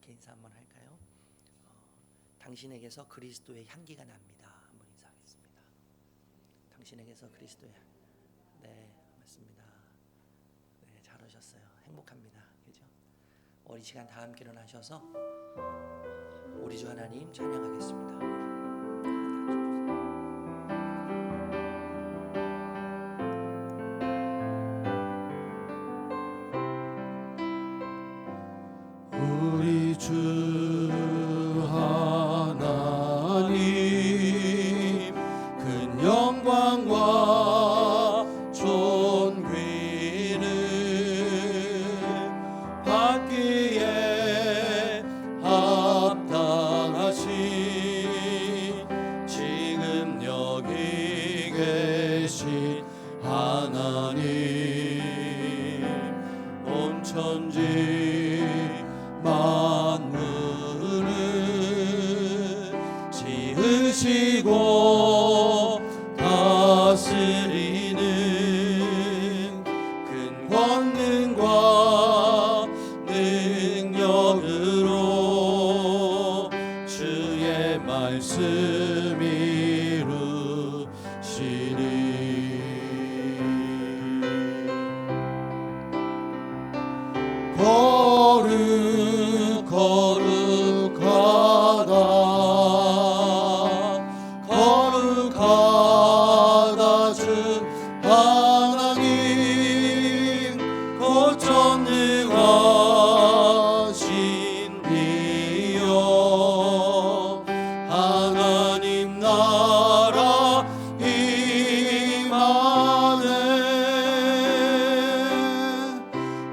이렇게 인사 한번 할까요? 당신에게서 그리스도의 향기가 납니다. 한번 인사하겠습니다. 당신에게서 그리스도의 네, 맞습니다. 네, 잘 오셨어요. 행복합니다. 그죠? 우리 시간 다 함께 일어나셔서 우리 주 하나님 찬양하겠습니다. 우리 주 하나님 큰 영광과 존귀는 받기에 합당하신 지금 여기 계신 하나님 온 천지 만물을 지으시고 다스리는 큰 권능과 능력으로 주의 말씀 이루시니 거룩하다 주 하나님 곧 전능하신 이여 하나님 나라 임하네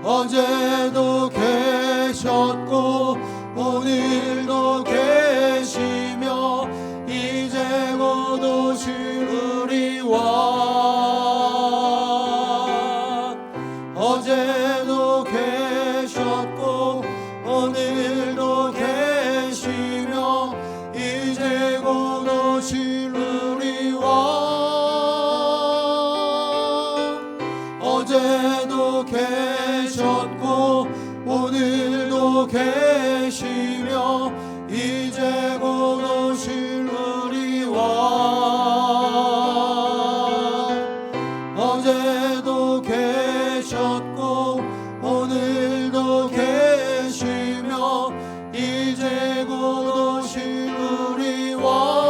어제도 계셨고 오늘도 계시며 이제 곧 오시리와 어제도 계셨고 오늘도 계시며 이제 곧 오시리와 어제도 계셨고 오늘도 계시며 이제 곧 오시리와 어제도 계셨고 오늘도 계시며 이제 곧 오시리와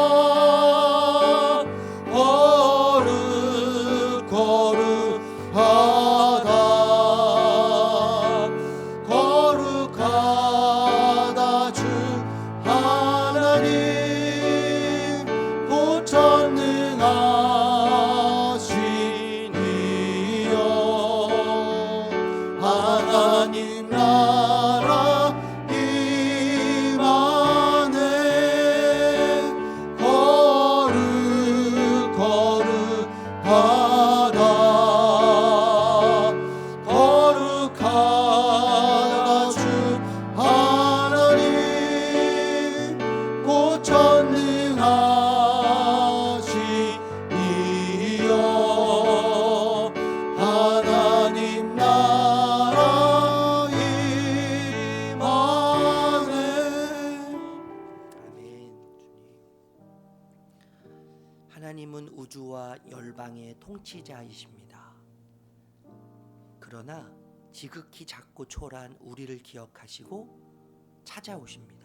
거룩하다 주 하나님 곧 전능하신 이여 하나님 나라 임하네 거룩하다 주 하나님 곧 전능하신 이여 하나님 나라 임하네. 아멘. 하나님은 우주와 열방의 통치자이십니다. 그러나 지극히 작고 초라한 우리를 기억하시고 찾아오십니다.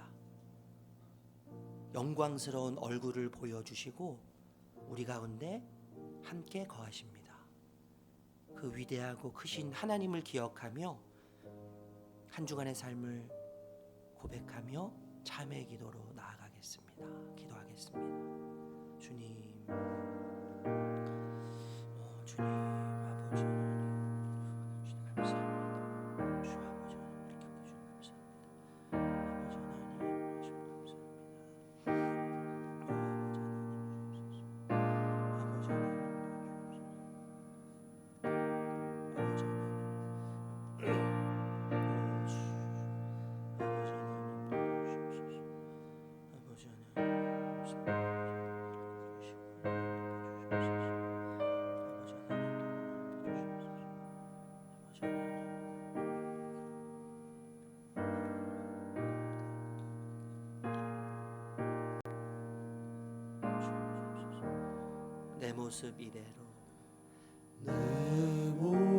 영광스러운 얼굴을 보여주시고 우리 가운데 함께 거하십니다. 그 위대하고 크신 하나님을 기억하며 한 주간의 삶을 고백하며 참회 기도로 나아가겠습니다. 기도하겠습니다. 주님, 주님 아버지 감사합니다. 주 아버지 하나님 아버지 하나님 아버지 하나님 내 모습 이대로 내 모습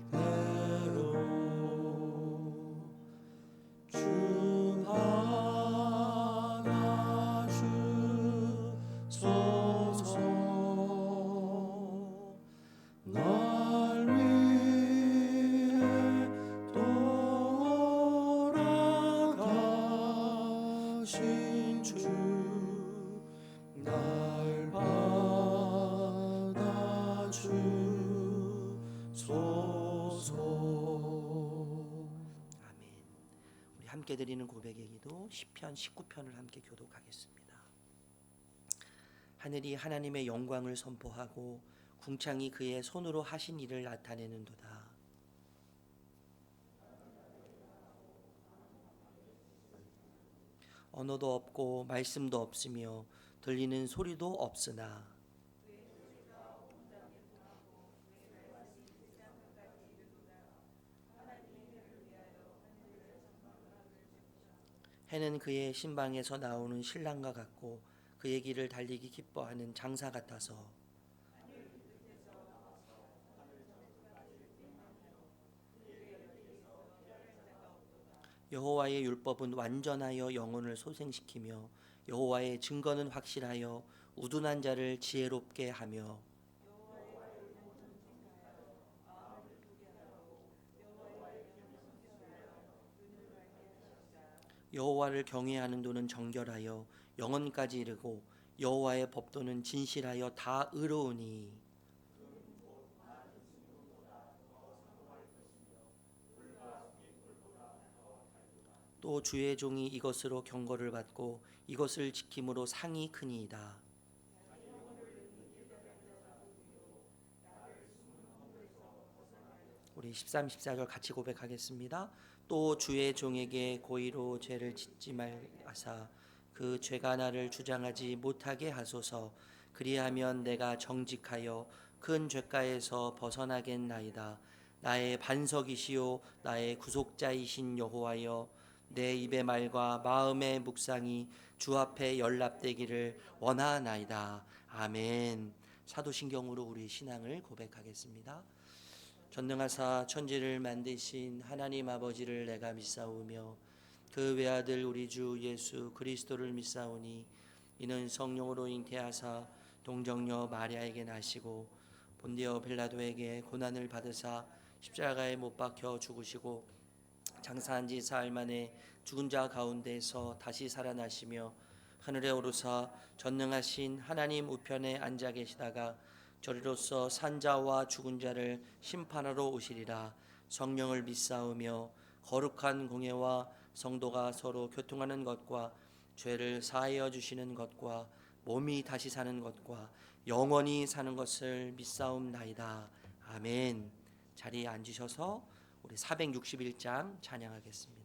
이대로 주 받아주소서. 날 위해 돌아가신 주 날 받아주소서. 아멘. 우리 함께 드리는 고백의 기도 시편 19편을 함께 교독하겠습니다. 하늘이 하나님의 영광을 선포하고 궁창이 그의 손으로 하신 일을 나타내는도다. 언어도 없고 말씀도 없으며 들리는 소리도 없으나 해는 그의 신방에서 나오는 신랑과 같고 그의 길을 달리기 기뻐하는 장사 같아서 여호와의 율법은 완전하여 영혼을 소생시키며 여호와의 증거는 확실하여 우둔한 자를 지혜롭게 하며 여호와를 경외하는 도는 정결하여 영혼까지 이르고 여호와의 법도는 진실하여 다 의로우니 또 주의 종이 이것으로 경고를 받고 이것을 지킴으로 상이 크니이다. 우리 13, 14절 같이 고백하겠습니다. 또 주의 종에게 고의로 죄를 짓지 말하사 그 죄가 나를 주장하지 못하게 하소서. 그리하면 내가 정직하여 큰 죄가에서 벗어나겠나이다. 나의 반석이시요 나의 구속자이신 여호와여, 내 입의 말과 마음의 묵상이 주 앞에 연락되기를 원하나이다. 아멘. 사도신경으로 우리 신앙을 고백하겠습니다. 전능하사 천지를 만드신 하나님 아버지를 내가 믿사오며 그 외아들 우리 주 예수 그리스도를 믿사오니 이는 성령으로 잉태하사 동정녀 마리아에게 나시고 본디오 빌라도에게 고난을 받으사 십자가에 못 박혀 죽으시고 장사한 지 사흘 만에 죽은 자 가운데서 다시 살아나시며 하늘에 오르사 전능하신 하나님 우편에 앉아 계시다가 저리로서 산자와 죽은 자를 심판하러 오시리라. 성령을 믿사오며 거룩한 공예와 성도가 서로 교통하는 것과 죄를 사하여 주시는 것과 몸이 다시 사는 것과 영원히 사는 것을 믿사옵나이다. 아멘. 자리에 앉으셔서 우리 461장 찬양하겠습니다.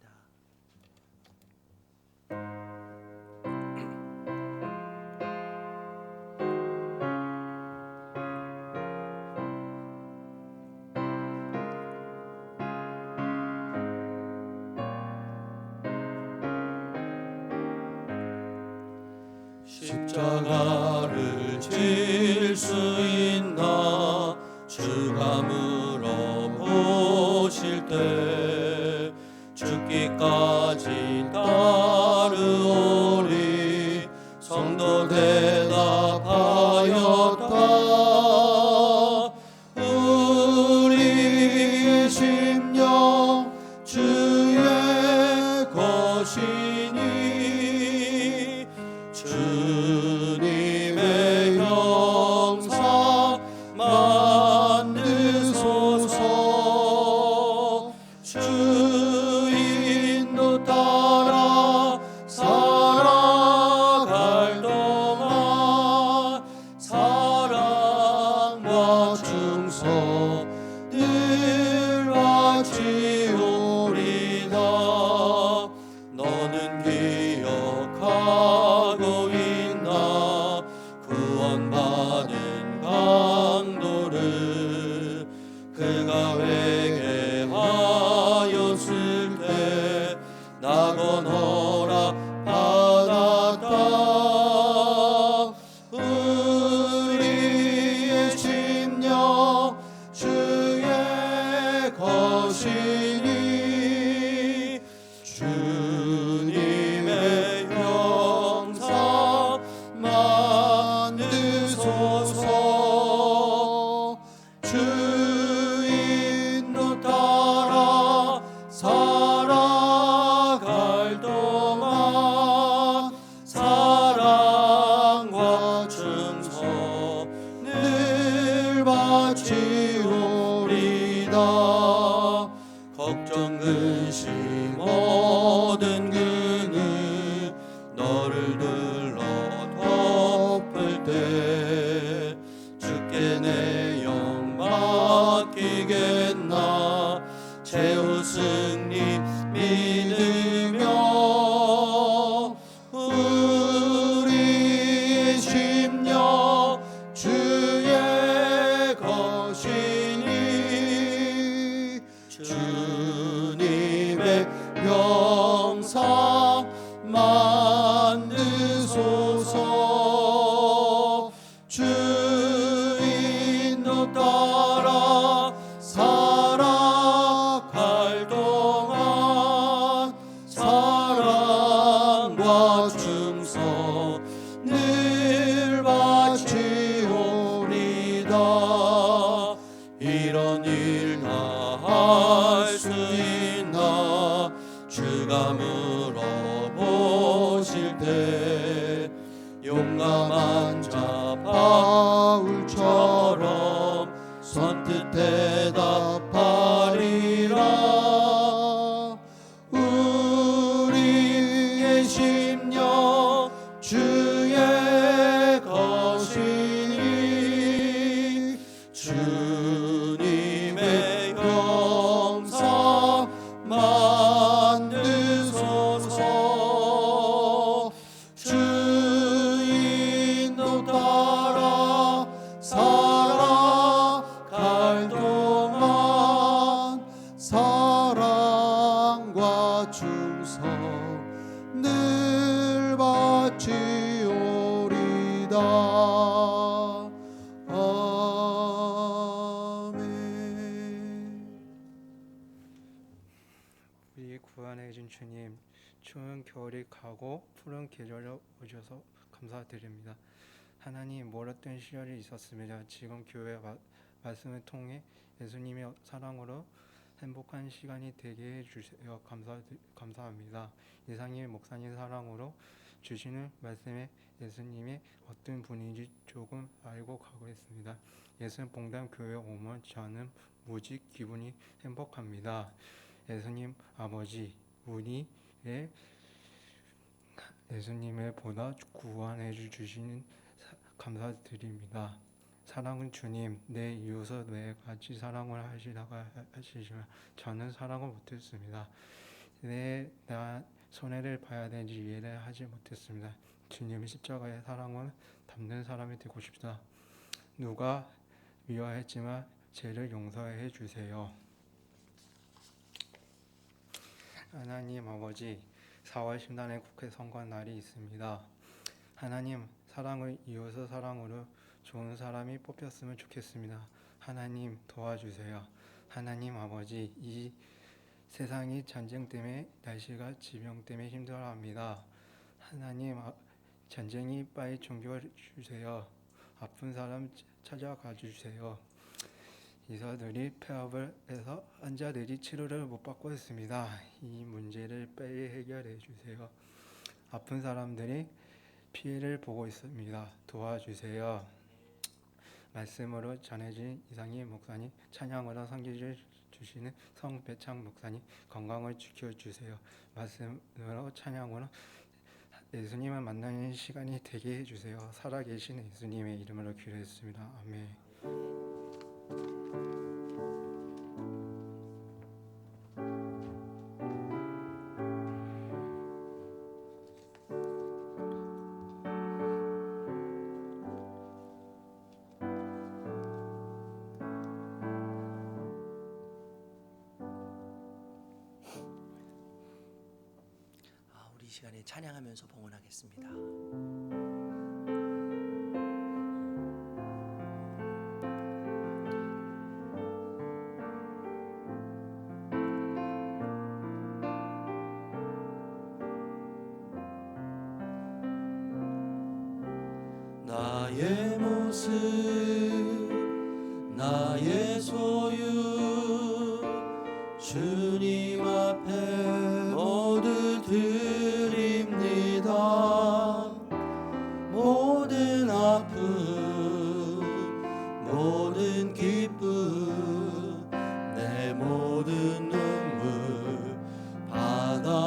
십자가를 질 수 있나 주가 물어보실 때 죽기까지 따르오리. 성도 대답하였다. 우리 심령 주의 것이니 주님의 형상 만드소서. 주 인도 따라 살아갈 동안 사랑과 충성 늘 바치오리다. 너는 기억하고 있나 구원받은 강도를. 그가 회개하였을 때 낙원 허락 받았다. 만드소서. 주인도 따라 살아갈 동안 사랑과 충성 늘 바치오리다. 이런 일 다 할 수 있나 주가 물어보실 때 용감한 자 바울처럼 선뜻 대답하리라. 우리의 심령 주의 것이니 주님의 영상 만드소서. 주인도 따라 살아갈 동안 사랑과 충성 늘 바치오리다. 아멘. 우리 구원해 준 주님, 추운 겨울이 가고 푸른 계절이 오셔서 감사드립니다. 하나님, 멀었던 시절이 있었습니다. 지금 교회 말씀을 통해 예수님의 사랑으로 행복한 시간이 되게 해주세요. 감사합니다. 이상희 목사님 사랑으로 주시는 말씀에 예수님이 어떤 분인지 조금 알고 가고 있습니다. 예수님 봉담 교회 오면 저는 무지 기분이 행복합니다. 예수님 아버지, 우리의 예수님을 보다 구원해 주시는 감사드립니다. 사랑은 주님, 내 이웃을 내 같이 사랑을 하시라고 하시지만 저는 사랑을 못했습니다. 나 손해를 봐야 되는지 이해를 하지 못했습니다. 주님의 십자가의 사랑을 담는 사람이 되고 싶다. 누가 미워했지만 죄를 용서해 주세요. 하나님 아버지, 4월 10날에 국회 선거 날이 있습니다. 하나님, 사랑을 이어서 사랑으로 좋은 사람이 뽑혔으면 좋겠습니다. 하나님 도와주세요. 하나님 아버지, 이 세상이 전쟁 때문에, 날씨가 지병 때문에 힘들어합니다. 하나님, 전쟁이 빨리 종결해 주세요. 아픈 사람 찾아가 주세요. 의사들이 폐업을 해서 환자들이 치료를 못 받고 있습니다. 이 문제를 빨리 해결해 주세요. 아픈 사람들이 피해를 보고 있습니다. 도와주세요. 말씀으로 전해진 이상희 목사님, 찬양으로 섬겨 주시는 성배창 목사님 건강을 지켜주세요. 말씀으로 찬양으로 예수님을 만나는 시간이 되게 해주세요. 살아계신 예수님의 이름으로 기도했습니다. 아멘. 이 시간에 찬양하면서 봉헌하겠습니다. 나의 모습 나의 소유 주님 앞에 모두 드립니다. 모든 아픔 모든 기쁨 내 모든 눈물 받아주소서.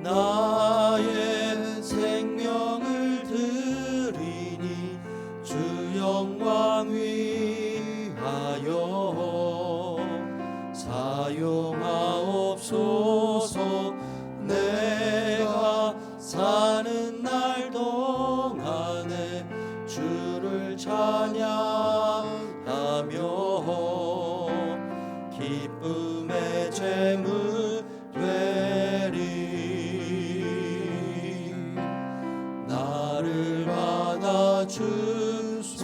나의 생명을 드리니 주 영광 위하여 사용하옵소서. 내가 사는 날 동안에 주를 찬양하며 기쁨 음의 재물 되리. 나를 받아 주소서.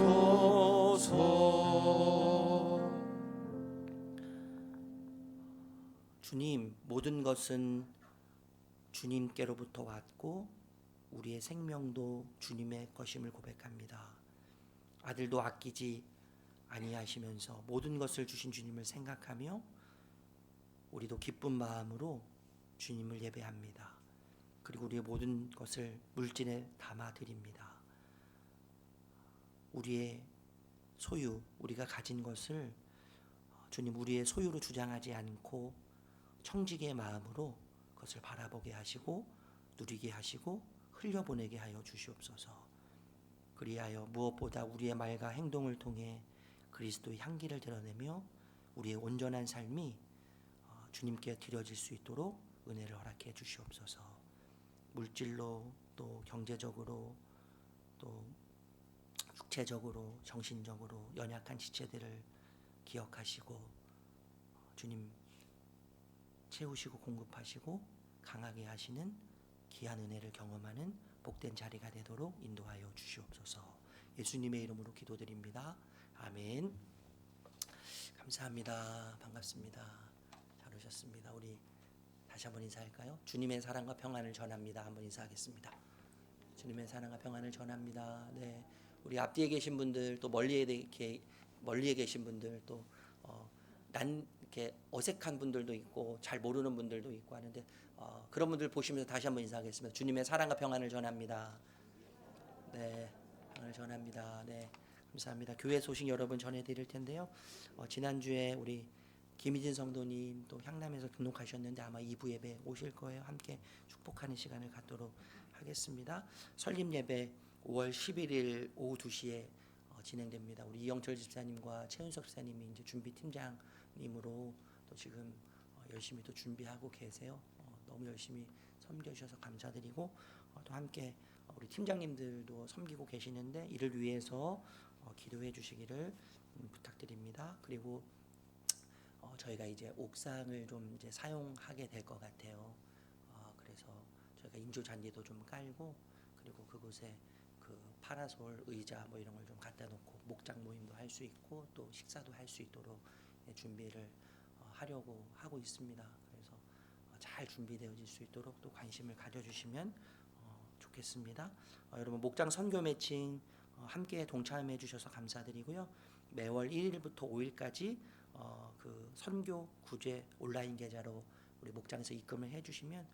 주님, 모든 것은 주님께로부터 왔고 우리의 생명도 주님의 것임을 고백합니다. 아들도 아끼지 아니하시면서 모든 것을 주신 주님을 생각하며 우리도 기쁜 마음으로 주님을 예배합니다. 그리고 우리의 모든 것을 물진에 담아 드립니다. 우리의 소유, 우리가 가진 것을 주님 우리의 소유로 주장하지 않고 청지기의 마음으로 그것을 바라보게 하시고 누리게 하시고 흘려보내게 하여 주시옵소서. 그리하여 무엇보다 우리의 말과 행동을 통해 그리스도의 향기를 드러내며 우리의 온전한 삶이 주님께 드려질 수 있도록 은혜를 허락해 주시옵소서. 물질로 또 경제적으로 또 육체적으로 정신적으로 연약한 지체들을 기억하시고 주님 채우시고 공급하시고 강하게 하시는 귀한 은혜를 경험하는 복된 자리가 되도록 인도하여 주시옵소서. 예수님의 이름으로 기도드립니다. 아멘. 감사합니다. 반갑습니다. 잘 오셨습니다. 우리 다시 한번 인사할까요? 주님의 사랑과 평안을 전합니다. 한번 인사하겠습니다. 주님의 사랑과 평안을 전합니다. 네, 우리 앞뒤에 계신 분들 또 멀리에 계신 분들 또 이렇게 어색한 분들도 있고 잘 모르는 분들도 있고 하는데 그런 분들 보시면서 다시 한번 인사하겠습니다. 주님의 사랑과 평안을 전합니다. 네, 평안을 전합니다. 네, 감사합니다. 교회 소식 여러분 전해드릴 텐데요. 지난주에 우리 김희진 성도님 또 향남에서 등록하셨는데 아마 2부 예배 오실 거예요. 함께 축복하는 시간을 갖도록 하겠습니다. 설립 예배 5월 11일 오후 2시에 진행됩니다. 우리 이영철 집사님과 최은석 집사님이 이제 준비 팀장님으로 또 지금 열심히 또 준비하고 계세요. 너무 열심히 섬겨주셔서 감사드리고 또 함께 우리 팀장님들도 섬기고 계시는데 이를 위해서 기도해 주시기를 부탁드립니다. 그리고 저희가 이제 옥상을 좀 이제 사용하게 될 것 같아요. 그래서 저희가 인조 잔디도 좀 깔고 그리고 그곳에 그 파라솔 의자 뭐 이런 걸 좀 갖다 놓고 목장 모임도 할 수 있고 또 식사도 할 수 있도록 준비를 하려고 하고 있습니다. 그래서 잘 준비되어질 수 있도록 또 관심을 가져주시면 좋겠습니다. 여러분 목장 선교 매칭 함께 동참해 주셔서 감사드리고요. 매월 1일부터 5일까지 그 선교 구제 온라인 계좌로 우리 목장에서 입금을 해주시면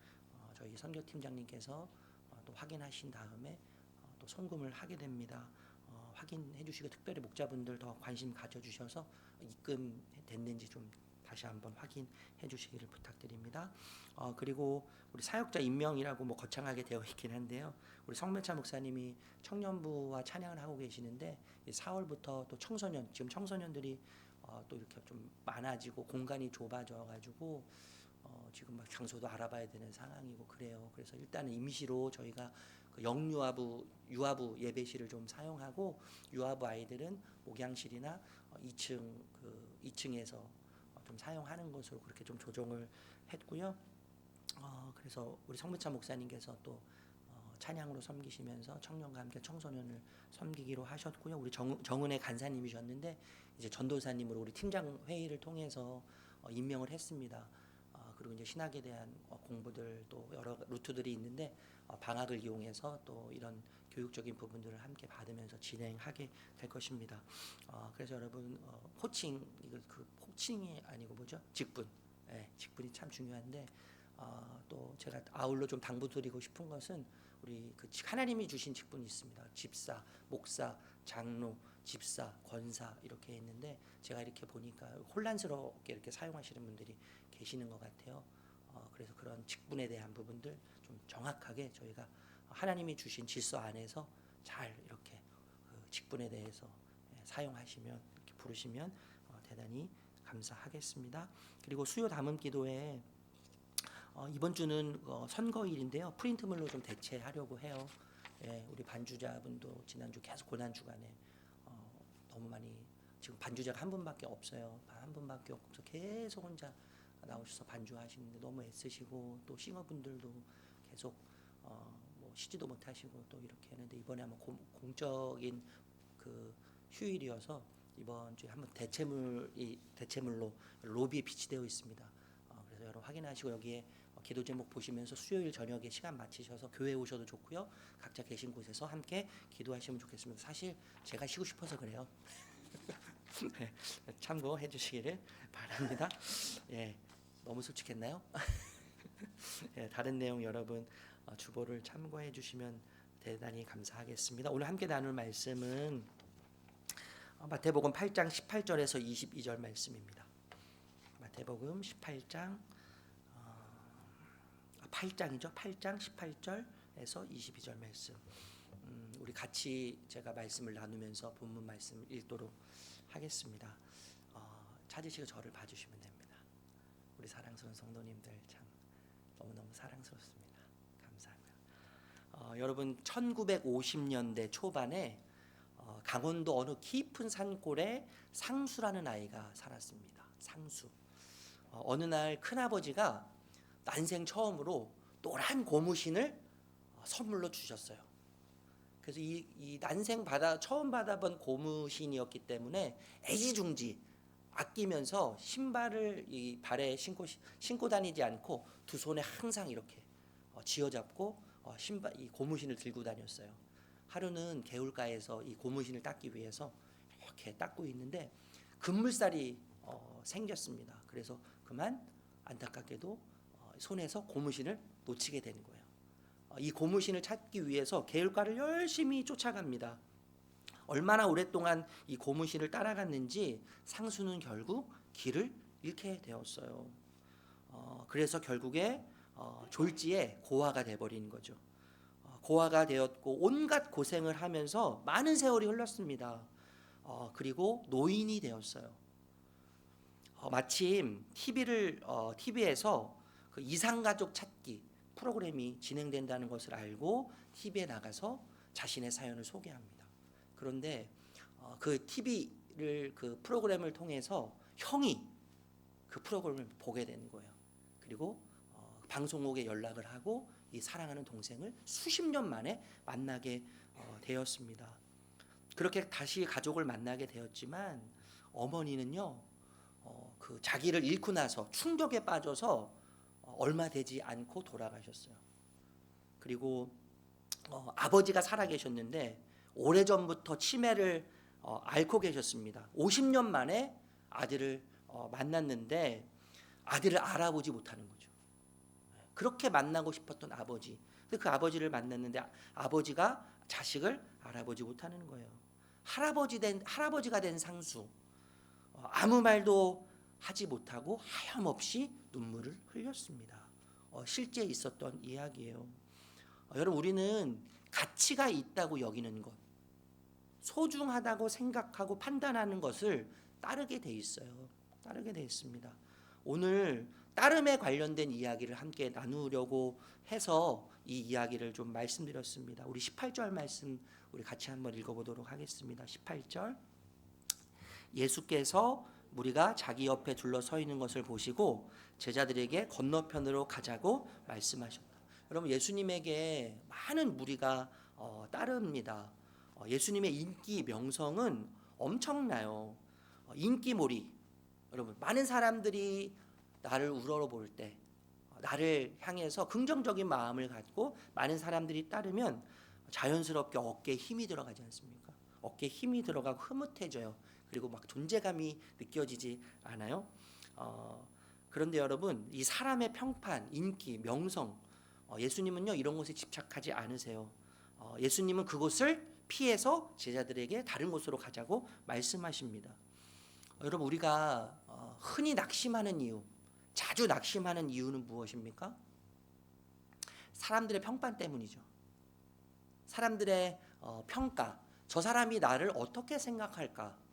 저희 선교팀장님께서 또 확인하신 다음에 또 송금을 하게 됩니다. 확인해 주시고 특별히 목자분들 더 관심 가져주셔서 입금됐는지 좀 다시 한번 확인해 주시기를 부탁드립니다. 그리고 우리 사역자 임명이라고 뭐 거창하게 되어 있긴 한데요. 우리 성매차 목사님이 청년부와 찬양을 하고 계시는데 4월부터 또 청소년 지금 청소년들이 또 이렇게 좀 많아지고 공간이 좁아져 가지고 지금 막 장소도 알아봐야 되는 상황이고 그래요. 그래서 일단은 임시로 저희가 그 유아부 예배실을 좀 사용하고 유아부 아이들은 목양실이나 2층에서 좀 사용하는 것으로 그렇게 좀 조정을 했고요. 그래서 우리 성매차 목사님께서 또 찬양으로 섬기시면서 청년과 함께 청소년을 섬기기로 하셨고요. 우리 정은혜 간사님이셨는데 이제 전도사님으로 우리 팀장 회의를 통해서 임명을 했습니다. 그리고 이제 신학에 대한 공부들 또 여러 루트들이 있는데 방학을 이용해서 또 이런 교육적인 부분들을 함께 받으면서 진행하게 될 것입니다. 그래서 여러분 호칭 이거 그 호칭이 아니고 뭐죠? 직분. 네, 직분이 참 중요한데 또 제가 아울러 좀 당부드리고 싶은 것은 우리 그 하나님이 주신 직분이 있습니다. 집사, 목사, 장로, 집사, 권사 이렇게 있는데 제가 이렇게 보니까 혼란스럽게 이렇게 사용하시는 분들이 계시는 것 같아요. 그래서 그런 직분에 대한 부분들 좀 정확하게 저희가 하나님이 주신 질서 안에서 잘 이렇게 그 직분에 대해서 사용하시면 이렇게 부르시면 대단히 감사하겠습니다. 그리고 수요 담음 기도회 이번 주는 선거일인데요. 프린트물로 좀 대체하려고 해요. 우리 반주자분도 지난주 계속 고난 주간에 너무 많이 지금 반주자가 한 분밖에 없어요. 한 분밖에 없어서 계속 혼자 나오셔서 반주하시는데 너무 애쓰시고, 또 싱어분들도 계속 뭐 쉬지도 못하시고 또 이렇게 했는데, 이번에 아마 공적인 그 휴일이어서 이번 주에 한번 대체물로 로비에 비치되어 있습니다. 그래서 여러분 확인하시고 여기에 기도 제목 보시면서 수요일 저녁에 시간 맞추셔서 교회 오셔도 좋고요. 각자 계신 곳에서 함께 기도하시면 좋겠습니다. 사실 제가 쉬고 싶어서 그래요. 네, 참고해 주시기를 바랍니다. 예, 너무 솔직했나요? 예, 다른 내용 여러분 주보를 참고해 주시면 대단히 감사하겠습니다. 오늘 함께 나눌 말씀은 마태복음 8장 18절에서 22절 말씀입니다. 마태복음 18장 8장이죠. 8장 18절에서 22절 말씀. 우리 같이 제가 말씀을 나누면서 본문 말씀을 읽도록 하겠습니다. 찾으시고 저를 봐주시면 됩니다. 우리 사랑스러운 성도님들 참 너무너무 사랑스럽습니다. 감사하고요. 여러분 1950년대 초반에 강원도 어느 깊은 산골에 상수라는 아이가 살았습니다. 상수. 어느 날 큰아버지가 난생 처음으로 노란 고무신을 선물로 주셨어요. 그래서 이 난생 처음 받아본 고무신이었기 때문에 애지중지 아끼면서 신발을 이 발에 신고 다니지 않고 두 손에 항상 이렇게 쥐어잡고 이 고무신을 들고 다녔어요. 하루는 개울가에서 이 고무신을 닦기 위해서 이렇게 닦고 있는데 급물살이 생겼습니다. 그래서 그만 안타깝게도 손에서 고무신을 놓치게 되는 거예요. 이 고무신을 찾기 위해서 개울가를 열심히 쫓아갑니다. 얼마나 오랫동안 이 고무신을 따라갔는지 상수는 결국 길을 잃게 되었어요. 그래서 결국에 졸지에 고아가 돼버린 거죠. 고아가 되었고 온갖 고생을 하면서 많은 세월이 흘렀습니다. 그리고 노인이 되었어요. 마침 TV에서 그 이상가족 찾기 프로그램이 진행된다는 것을 알고 TV에 나가서 자신의 사연을 소개합니다. 그런데 그 프로그램을 통해서 형이 그 프로그램을 보게 되는 거예요. 그리고 방송국에 연락을 하고 이 사랑하는 동생을 수십 년 만에 만나게 되었습니다. 그렇게 다시 가족을 만나게 되었지만 어머니는요, 그 자기를 잃고 나서 충격에 빠져서 얼마 되지 않고 돌아가셨어요. 그리고 아버지가 살아계셨는데 오래전부터 치매를 앓고 계셨습니다. 50년 만에 아들을 만났는데 아들을 알아보지 못하는 거죠. 그렇게 만나고 싶었던 아버지. 근데 그 아버지를 만났는데 아버지가 자식을 알아보지 못하는 거예요. 할아버지가 된 상수. 아무 말도 하지 못하고 하염없이 눈물을 흘렸습니다. 실제 있었던 이야기예요. 여러분, 우리는 가치가 있다고 여기는 것, 소중하다고 생각하고 판단하는 것을 따르게 돼 있어요. 따르게 돼 있습니다. 오늘 따름에 관련된 이야기를 함께 나누려고 해서 이 이야기를 좀 말씀드렸습니다. 우리 18절 말씀 우리 같이 한번 읽어보도록 하겠습니다. 18절. 예수께서 무리가 자기 옆에 둘러서 있는 것을 보시고 제자들에게 건너편으로 가자고 말씀하셨다. 여러분, 예수님에게 많은 무리가 따릅니다. 예수님의 인기 명성은 엄청나요. 인기몰이. 여러분, 많은 사람들이 나를 우러러볼 때, 나를 향해서 긍정적인 마음을 갖고 많은 사람들이 따르면 자연스럽게 어깨에 힘이 들어가지 않습니까? 어깨에 힘이 들어가고 흐뭇해져요. 그리고 막 존재감이 느껴지지 않아요? 그런데 여러분, 이 사람의 평판, 인기, 명성, 예수님은요 이런 것에 집착하지 않으세요. 예수님은 그곳을 피해서 제자들에게 다른 곳으로 가자고 말씀하십니다. 여러분, 우리가 흔히 낙심하는 이유, 자주 낙심하는 이유는 무엇입니까? 사람들의 평판 때문이죠. 사람들의 평가, 저 사람이 나를 어떻게 생각할까?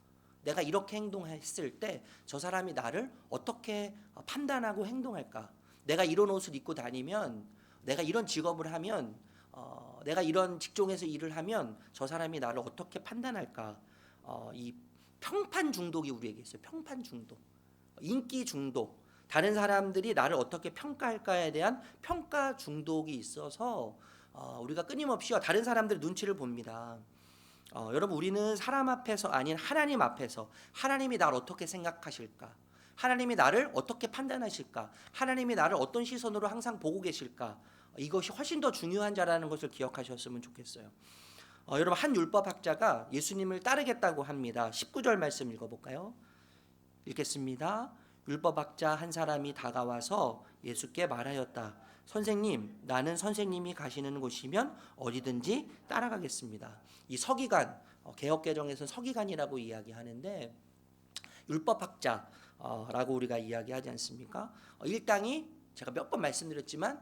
내가 이렇게 행동했을 때 저 사람이 나를 어떻게 판단하고 행동할까? 내가 이런 옷을 입고 다니면, 내가 이런 직업을 하면, 내가 이런 직종에서 일을 하면 저 사람이 나를 어떻게 판단할까? 이 평판 중독이 우리에게 있어요. 평판 중독, 인기 중독, 다른 사람들이 나를 어떻게 평가할까에 대한 평가 중독이 있어서 우리가 끊임없이 다른 사람들의 눈치를 봅니다. 여러분, 우리는 사람 앞에서 아닌 하나님 앞에서 하나님이 나를 어떻게 생각하실까, 하나님이 나를 어떻게 판단하실까, 하나님이 나를 어떤 시선으로 항상 보고 계실까, 이것이 훨씬 더 중요한 자라는 것을 기억하셨으면 좋겠어요. 여러분, 한 율법학자가 예수님을 따르겠다고 합니다. 19절 말씀 읽어볼까요? 읽겠습니다. 율법학자 한 사람이 다가와서 예수께 말하였다. 선생님, 나는 선생님이 가시는 곳이면 어디든지 따라가겠습니다. 이 서기관, 개역개정에서는 서기관이라고 이야기하는데 율법학자라고 우리가 이야기하지 않습니까? 일당이 제가 몇 번 말씀드렸지만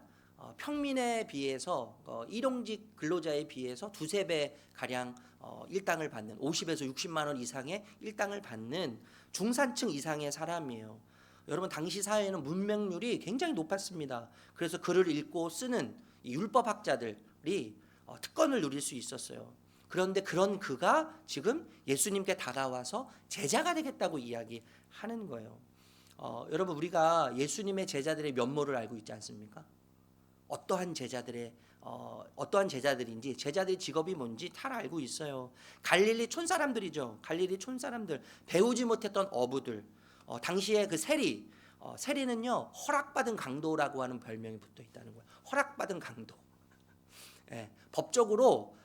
평민에 비해서 일용직 근로자에 비해서 두세 배 가량 일당을 받는 50에서 60만 원 이상의 일당을 받는 중산층 이상의 사람이에요. 여러분, 당시 사회에는 문맹률이 굉장히 높았습니다. 그래서 글을 읽고 쓰는 이 율법학자들이 특권을 누릴 수 있었어요. 그런데 그런 그가 지금 예수님께 다가와서 제자가 되겠다고 이야기하는 거예요. 여러분, 우리가 예수님의 제자들의 면모를 알고 있지 않습니까? 어떠한 제자들인지, 제자들의 직업이 뭔지 다 알고 있어요. 갈릴리 촌사람들이죠. 갈릴리 촌사람들, 배우지 못했던 어부들. 당시에 그 세리는요, 허락받은 강도라고 하는 별명이 붙어 있다는 거예요. 허락받은 강도. 예, 법적으로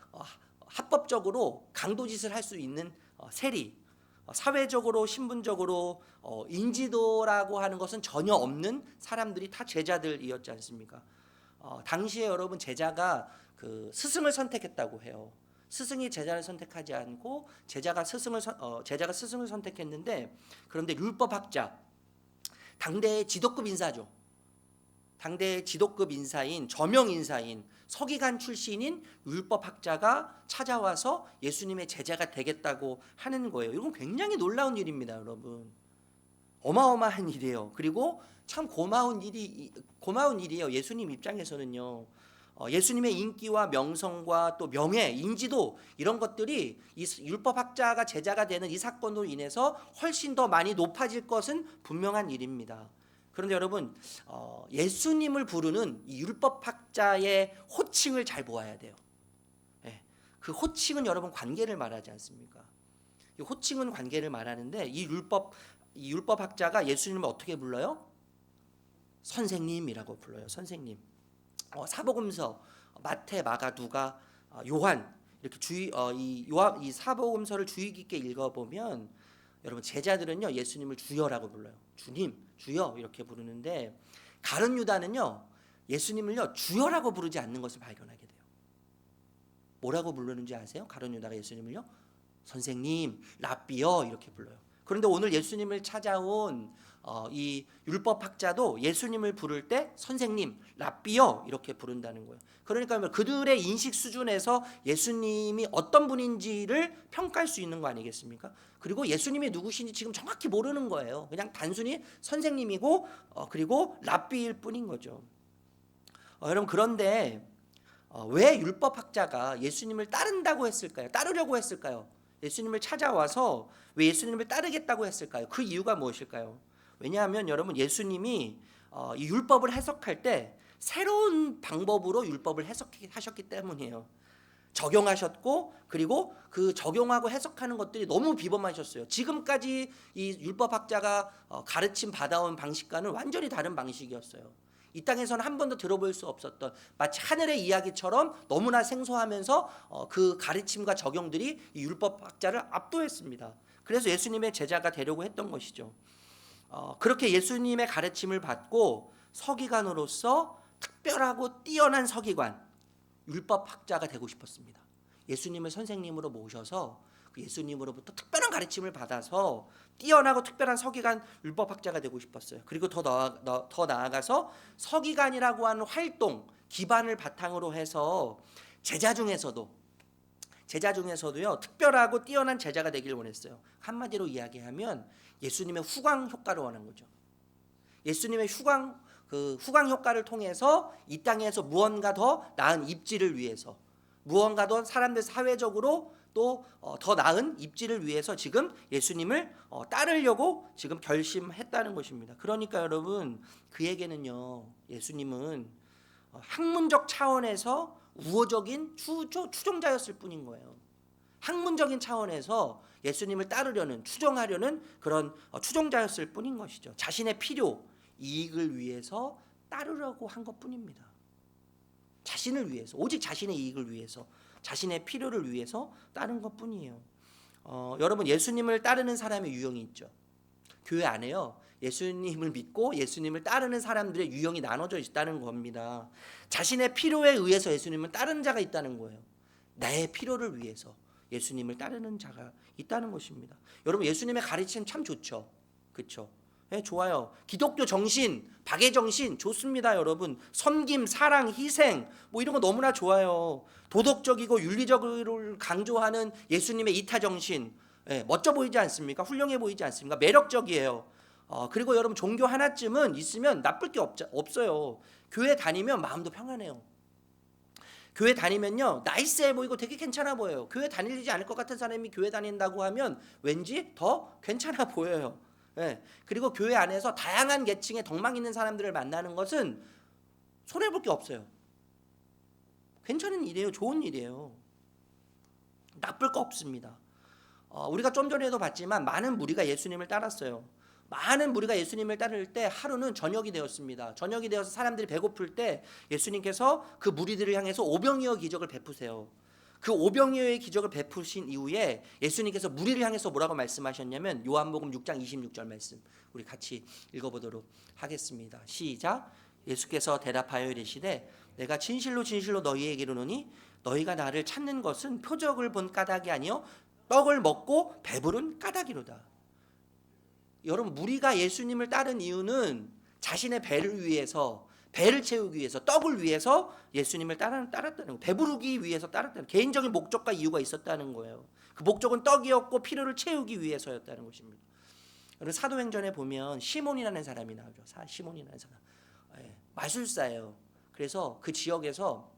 합법적으로 강도짓을 할 수 있는 세리. 사회적으로 신분적으로 인지도라고 하는 것은 전혀 없는 사람들이 다 제자들이었지 않습니까? 당시에 여러분, 제자가 그 스승을 선택했다고 해요. 스승이 제자를 선택하지 않고 제자가 스승을 선택했는데, 그런데 율법학자, 당대의 지도급 인사죠. 당대의 지도급 인사인, 저명 인사인, 서기관 출신인 율법학자가 찾아와서 예수님의 제자가 되겠다고 하는 거예요. 이건 굉장히 놀라운 일입니다, 여러분. 어마어마한 일이에요. 그리고 참 고마운 일이에요. 예수님 입장에서는요. 예수님의 인기와 명성과 또 명예, 인지도, 이런 것들이 이 율법학자가 제자가 되는 이 사건으로 인해서 훨씬 더 많이 높아질 것은 분명한 일입니다. 그런데 여러분, 예수님을 부르는 이 율법학자의 호칭을 잘 보아야 돼요. 그 호칭은 여러분 관계를 말하지 않습니까? 이 호칭은 관계를 말하는데, 이 율법학자가 예수님을 어떻게 불러요? 선생님이라고 불러요. 선생님. 사복음서 마태, 마가, 누가, 요한, 이렇게 이 사복음서를 주의 깊게 읽어보면 여러분, 제자들은요, 예수님을 주여라고 불러요. 주님, 주여, 이렇게 부르는데, 가룟 유다는요, 예수님을요, 주여라고 부르지 않는 것을 발견하게 돼요. 뭐라고 부르는지 아세요? 가룟 유다가 예수님을요, 선생님, 랍비여, 이렇게 불러요. 그런데 오늘 예수님을 찾아온 이 율법학자도 예수님을 부를 때 선생님, 랍비여, 이렇게 부른다는 거예요. 그러니까 그들의 인식 수준에서 예수님이 어떤 분인지를 평가할 수 있는 거 아니겠습니까? 그리고 예수님이 누구신지 지금 정확히 모르는 거예요. 그냥 단순히 선생님이고 그리고 랍비일 뿐인 거죠. 여러분, 그런데 왜 율법학자가 예수님을 따르려고 했을까요? 예수님을 찾아와서 왜 예수님을 따르겠다고 했을까요? 그 이유가 무엇일까요? 왜냐하면 여러분, 예수님이 이 율법을 해석할 때 새로운 방법으로 율법을 해석하셨기 때문이에요. 적용하셨고, 그리고 그 적용하고 해석하는 것들이 너무 비범하셨어요. 지금까지 이 율법학자가 가르침 받아온 방식과는 완전히 다른 방식이었어요. 이 땅에서는 한 번도 들어볼 수 없었던, 마치 하늘의 이야기처럼 너무나 생소하면서 그 가르침과 적용들이 이 율법학자를 압도했습니다. 그래서 예수님의 제자가 되려고 했던 것이죠. 그렇게 예수님의 가르침을 받고 서기관으로서 특별하고 뛰어난 서기관, 율법학자가 되고 싶었습니다. 예수님을 선생님으로 모셔서 그 예수님으로부터 특별한 가르침을 받아서 뛰어나고 특별한 서기관, 율법학자가 되고 싶었어요. 그리고 더 나아가서 서기관이라고 하는 활동, 기반을 바탕으로 해서 제자 중에서도요, 특별하고 뛰어난 제자가 되길 원했어요. 한마디로 이야기하면 예수님의 후광 효과를 원한 거죠. 예수님의 후광 효과를 통해서 이 땅에서 무언가 더 나은 입지를 위해서, 무언가도 사람들 사회적으로 또 더 나은 입지를 위해서 지금 예수님을 따르려고 지금 결심했다는 것입니다. 그러니까 여러분, 그에게는요, 예수님은 학문적 차원에서 우호적인 추종자였을 뿐인 거예요. 학문적인 차원에서 예수님을 따르려는, 추종하려는 그런 추종자였을 뿐인 것이죠. 자신의 필요, 이익을 위해서 따르려고 한 것뿐입니다. 자신을 위해서, 오직 자신의 이익을 위해서, 자신의 필요를 위해서 따른 것뿐이에요. 여러분, 예수님을 따르는 사람의 유형이 있죠. 교회 안에요, 예수님을 믿고 예수님을 따르는 사람들의 유형이 나눠져 있다는 겁니다. 자신의 필요에 의해서 예수님을 따르는 자가 있다는 거예요. 나의 필요를 위해서 예수님을 따르는 자가 있다는 것입니다. 여러분, 예수님의 가르침 참 좋죠. 그렇죠? 네, 좋아요. 기독교 정신, 박애 정신 좋습니다, 여러분. 섬김, 사랑, 희생, 뭐 이런 거 너무나 좋아요. 도덕적이고 윤리적을 강조하는 예수님의 이타 정신, 멋져 보이지 않습니까? 훌륭해 보이지 않습니까? 매력적이에요. 그리고 여러분, 종교 하나쯤은 있으면 나쁠 게 없어요. 교회 다니면 마음도 평안해요. 교회 다니면요, 나이스해 보이고 되게 괜찮아 보여요. 교회 다니지 않을 것 같은 사람이 교회 다닌다고 하면 왠지 더 괜찮아 보여요. 그리고 교회 안에서 다양한 계층의 덕망 있는 사람들을 만나는 것은 손해볼 게 없어요. 괜찮은 일이에요. 좋은 일이에요. 나쁠 거 없습니다. 우리가 좀 전에도 봤지만 많은 무리가 예수님을 따랐어요. 많은 무리가 예수님을 따를 때 하루는 저녁이 되었습니다. 저녁이 되어서 사람들이 배고플 때 예수님께서 그 무리들을 향해서 오병이어 기적을 베푸세요. 그 오병이어의 기적을 베푸신 이후에 예수님께서 무리를 향해서 뭐라고 말씀하셨냐면, 요한복음 6장 26절 말씀 우리 같이 읽어보도록 하겠습니다. 시작. 예수께서 대답하여 이르시되 내가 진실로 진실로 너희에게 이르노니 너희가 나를 찾는 것은 표적을 본 까닭이 아니요 떡을 먹고 배부른 까닭이로다. 여러분, 무리가 예수님을 따른 이유는 자신의 배를 위해서, 배를 채우기 위해서, 떡을 위해서 예수님을 따랐다는 거예요. 배부르기 위해서 따랐다는, 개인적인 목적과 이유가 있었다는 거예요. 그 목적은 떡이었고 필요를 채우기 위해서였다는 것입니다. 여러분, 사도행전에 보면 시몬이라는 사람이 나오죠. 시몬이라는 사람, 마술사예요. 그래서 그 지역에서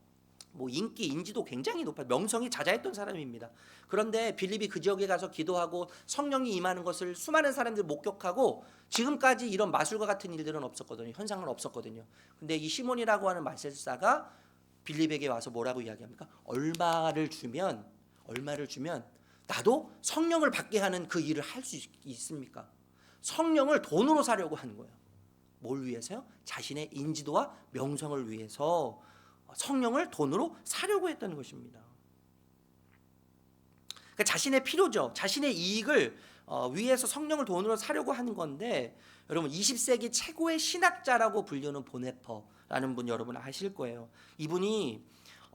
뭐 인지도 굉장히 높아, 명성이 자자했던 사람입니다. 그런데 빌립이 그 지역에 가서 기도하고 성령이 임하는 것을 수많은 사람들이 목격하고, 지금까지 이런 마술과 같은 일들은 없었거든요. 현상은 없었거든요. 근데 이 시몬이라고 하는 마술사가 빌립에게 와서 뭐라고 이야기합니까? 얼마를 주면 나도 성령을 받게 하는 그 일을 할 수 있습니까? 성령을 돈으로 사려고 하는 거예요. 뭘 위해서요? 자신의 인지도와 명성을 위해서 성령을 돈으로 사려고 했다는 것입니다. 그러니까 자신의 필요죠. 자신의 이익을 위해서 성령을 돈으로 사려고 하는 건데, 여러분, 20세기 최고의 신학자라고 불리는 보네퍼라는 분 여러분 아실 거예요. 이분이